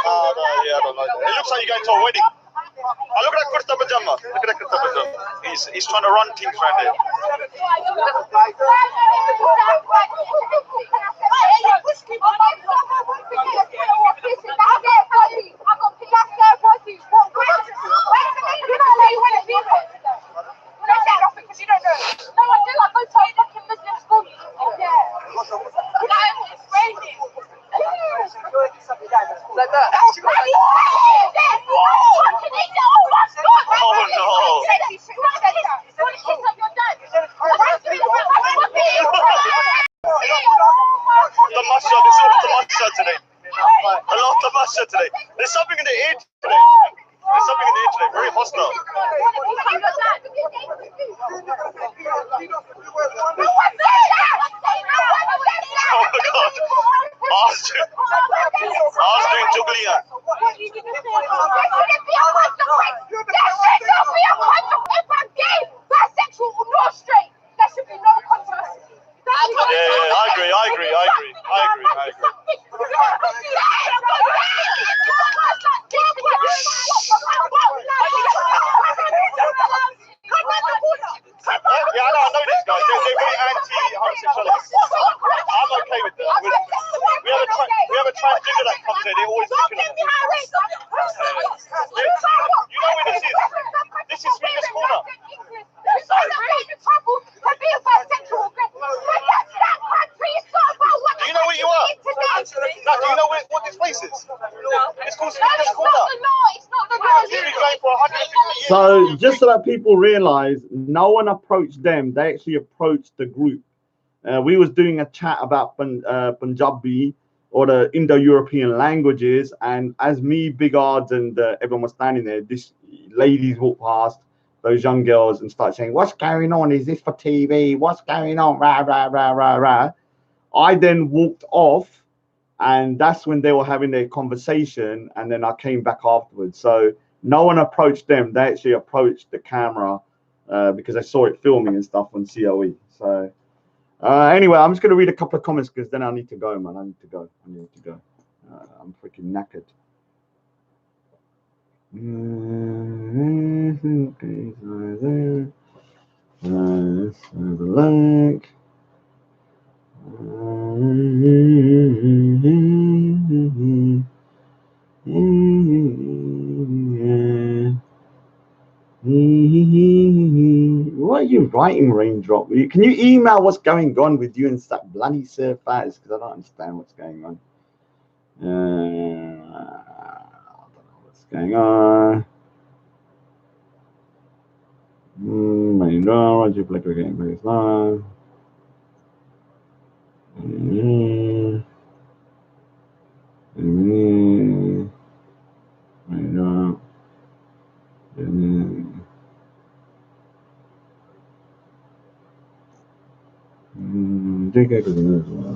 Oh, no, yeah, I don't like that. It looks like you're going to a wedding. Oh, look at that kurta pajama. Look at that kurta pajama. He's trying to run things around here. Today. There's something in the air today. There's something in the air today. Very hostile. Oh my God. I was doing juggling. Yeah, I agree. Yeah, I know these guys. They're very anti-homosexuality. I'm okay with that. We have a transgender that comes here. They always looking at me. You know where this is? This is Speaker's Corner. Do you know where you are? No, do you know what this place is? It's called Speaker's Corner. So just so that people realize, no one approached them. They actually approached the group. We was doing a chat about Punjabi or the Indo-European languages, and as me, Big Odds, and everyone was standing there, this ladies walked past, those young girls, and start saying, "What's going on? Is this for TV? What's going on?" Rah, rah, rah, rah, rah. I then walked off, and that's when they were having their conversation, and then I came back afterwards. So no one approached them. They actually approached the camera because I saw it filming and stuff on COE. So anyway, I'm just going to read a couple of comments because then I need to go, man. I need to go. I'm freaking knackered. Okay, so there. Let's have a look. What are you writing, Raindrop? Can you email what's going on with you and stuff bloody surface? Because I don't understand what's going on. I don't know what's going on. Raindrop, what you play again? Very slow. Raindrop.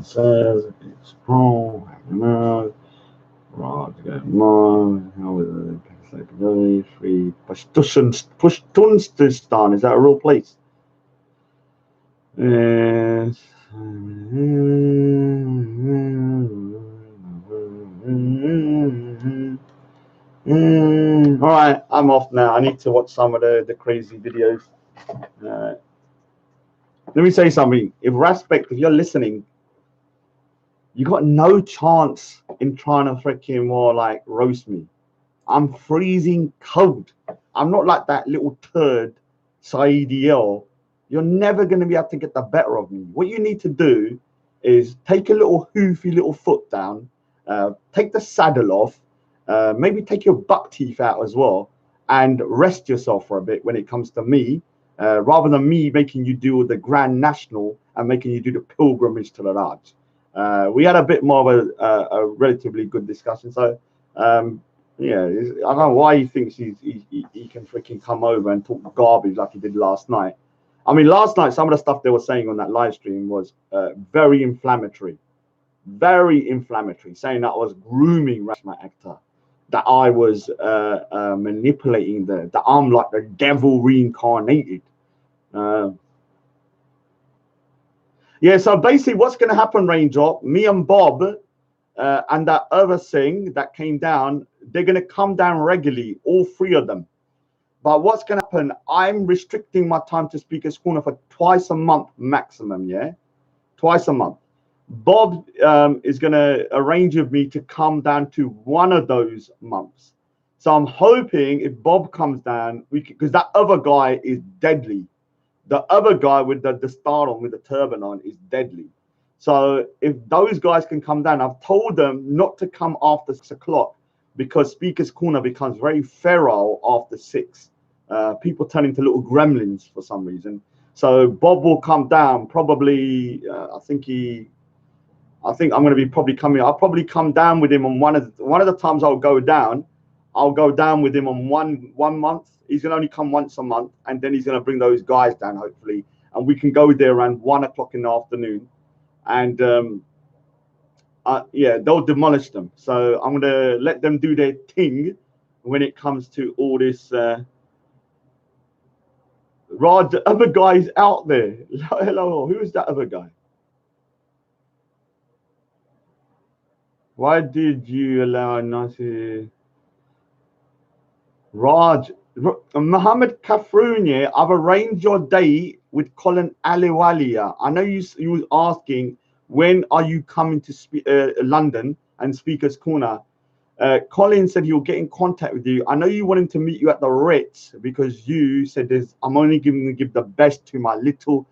Says it's strong, how is it? Free Pashtunistan, is that a real place? All right, I'm off now. I need to watch some of the crazy videos. Let me say something. If you're listening, you got no chance in trying to freaking more like roast me. I'm freezing cold. I'm not like that little turd, Saidi. You're never going to be able to get the better of me. What you need to do is take a little hoofy little foot down take the saddle off, maybe take your buck teeth out as well, and rest yourself for a bit when it comes to me, rather than me making you do the Grand National and making you do the pilgrimage to the Raj. We had a bit more of a relatively good discussion. So, yeah, I don't know why he thinks he can freaking come over and talk garbage like he did last night. I mean, last night, some of the stuff they were saying on that live stream was very inflammatory, saying that I was grooming Reshma Akhtar, that I was manipulating that I'm like the devil reincarnated. Yeah, so basically what's going to happen, Raindrop, me and Bob and that other thing that came down, they're going to come down regularly, all three of them. But what's going to happen, I'm restricting my time to Speaker's Corner for twice a month maximum, yeah? Twice a month. Bob is going to arrange with me to come down to one of those months. So I'm hoping if Bob comes down, because that other guy is deadly. The other guy with the star on, with the turban on, is deadly. So if those guys can come down, I've told them not to come after 6 o'clock because Speaker's Corner becomes very feral after 6. People turn into little gremlins for some reason. So Bob will come down probably. I think I'm going to be probably coming. I'll probably come down with him on one of the times I'll go down. I'll go down with him on one month. He's going to only come once a month, and then he's going to bring those guys down, hopefully, and we can go there around 1 o'clock in the afternoon, and yeah, they'll demolish them. So I'm going to let them do their thing when it comes to all this. Raj, the other guy's out there. Hello, who is that other guy? Why did you allow Nasir? Raj, Mohammed Kafrouni, I've arranged your date with Colin Aliwalia. I know you was asking when are you coming to London and Speaker's Corner. Colin said he'll get in contact with you. I know you want him to meet you at the Ritz because you said I'm only going to give the best to my little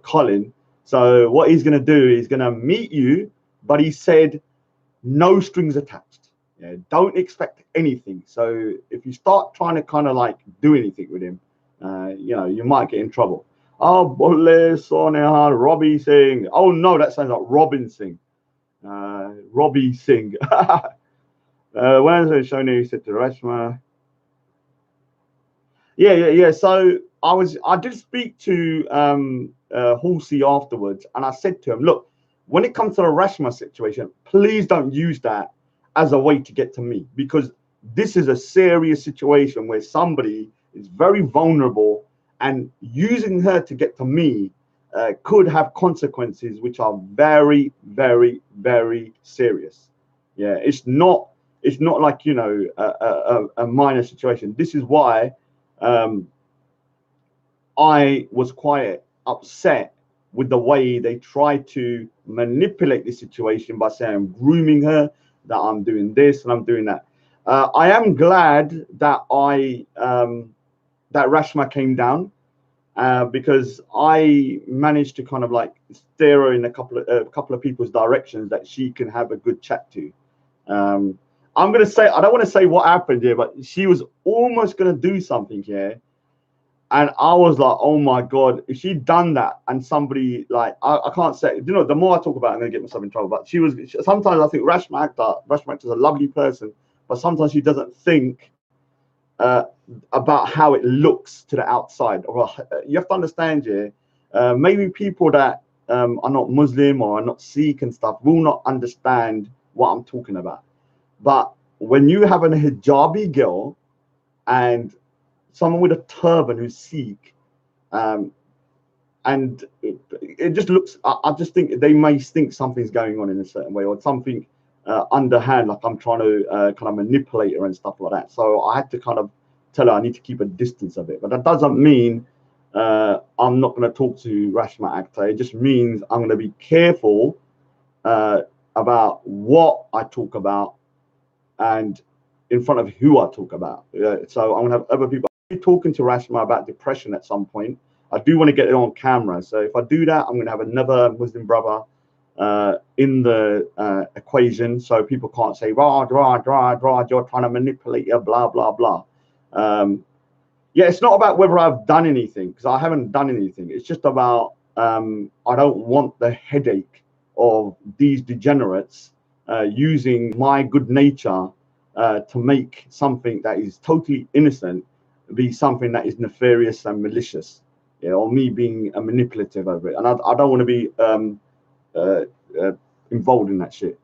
Colin. So what he's going to do is going to meet you, but he said no strings attached. Yeah, don't expect anything. So if you start trying to kind of like do anything with him, you know, you might get in trouble. Oh, Bolle Soneha, Robbie Singh. Oh no, that sounds like Robin Singh. Robbie Singh. Wednesday Shoni said to Reshma. Yeah. So I did speak to Halsey afterwards, and I said to him, look, when it comes to the Reshma situation, please don't use that as a way to get to me, because this is a serious situation where somebody is very vulnerable, and using her to get to me could have consequences which are very, very, very serious. Yeah, it's not like, you know, a minor situation. This is why I was quite upset with the way they tried to manipulate the situation by saying I'm grooming her, that I'm doing this and I'm doing that. I am glad that that Reshma came down because I managed to kind of like steer her in a couple of people's directions that she can have a good chat to. I'm gonna say, I don't want to say what happened here, but she was almost gonna do something here. And I was like, oh my God, if she'd done that and somebody like, I can't say, you know, the more I talk about it, I'm going to get myself in trouble. But sometimes I think Reshma Akhtar is a lovely person, but sometimes she doesn't think about how it looks to the outside. Or you have to understand, yeah, maybe people that are not Muslim or are not Sikh and stuff will not understand what I'm talking about. But when you have a hijabi girl and someone with a turban who's Sikh, and it just looks, I just think they may think something's going on in a certain way, or something underhand, like I'm trying to kind of manipulate her and stuff like that. So I had to kind of tell her I need to keep a distance of it. But that doesn't mean I'm not going to talk to Reshma Akhtar. It just means I'm going to be careful about what I talk about and in front of who I talk about. So I'm going to have other people. I'll be talking to Reshma about depression at some point. I do want to get it on camera. So if I do that, I'm going to have another Muslim brother in the equation, so people can't say you're trying to manipulate you, blah blah blah. Yeah, it's not about whether I've done anything, because I haven't done anything. It's just about I don't want the headache of these degenerates using my good nature to make something that is totally innocent be something that is nefarious and malicious, or me being a manipulative over it. And I don't want to be involved in that shit.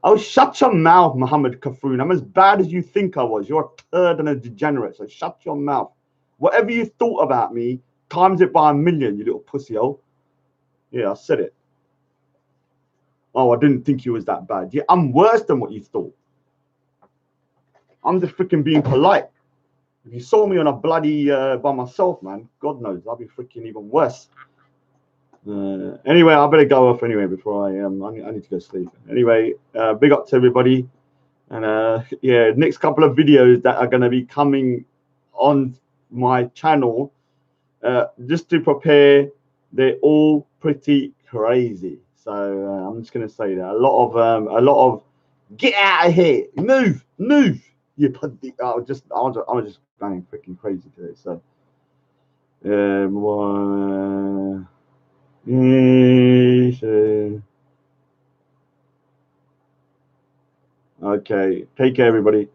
Oh, shut your mouth, Muhammad Kafoon. I'm as bad as you think I was. You're a turd and a degenerate, so shut your mouth. Whatever you thought about me, times it by 1,000,000, you little pussy-hole. Yeah, I said it. Oh, I didn't think you was that bad. Yeah, I'm worse than what you thought. I'm just freaking being polite. If you saw me on a bloody by myself, man, God knows, I'll be freaking even worse. Anyway, I better go off anyway before I need to go sleep. Anyway, big up to everybody. And yeah, next couple of videos that are going to be coming on my channel, just to prepare, they're all pretty crazy. So I'm just going to say that a lot of get out of here, move. You put the, I was just going freaking crazy today. So okay, take care, everybody.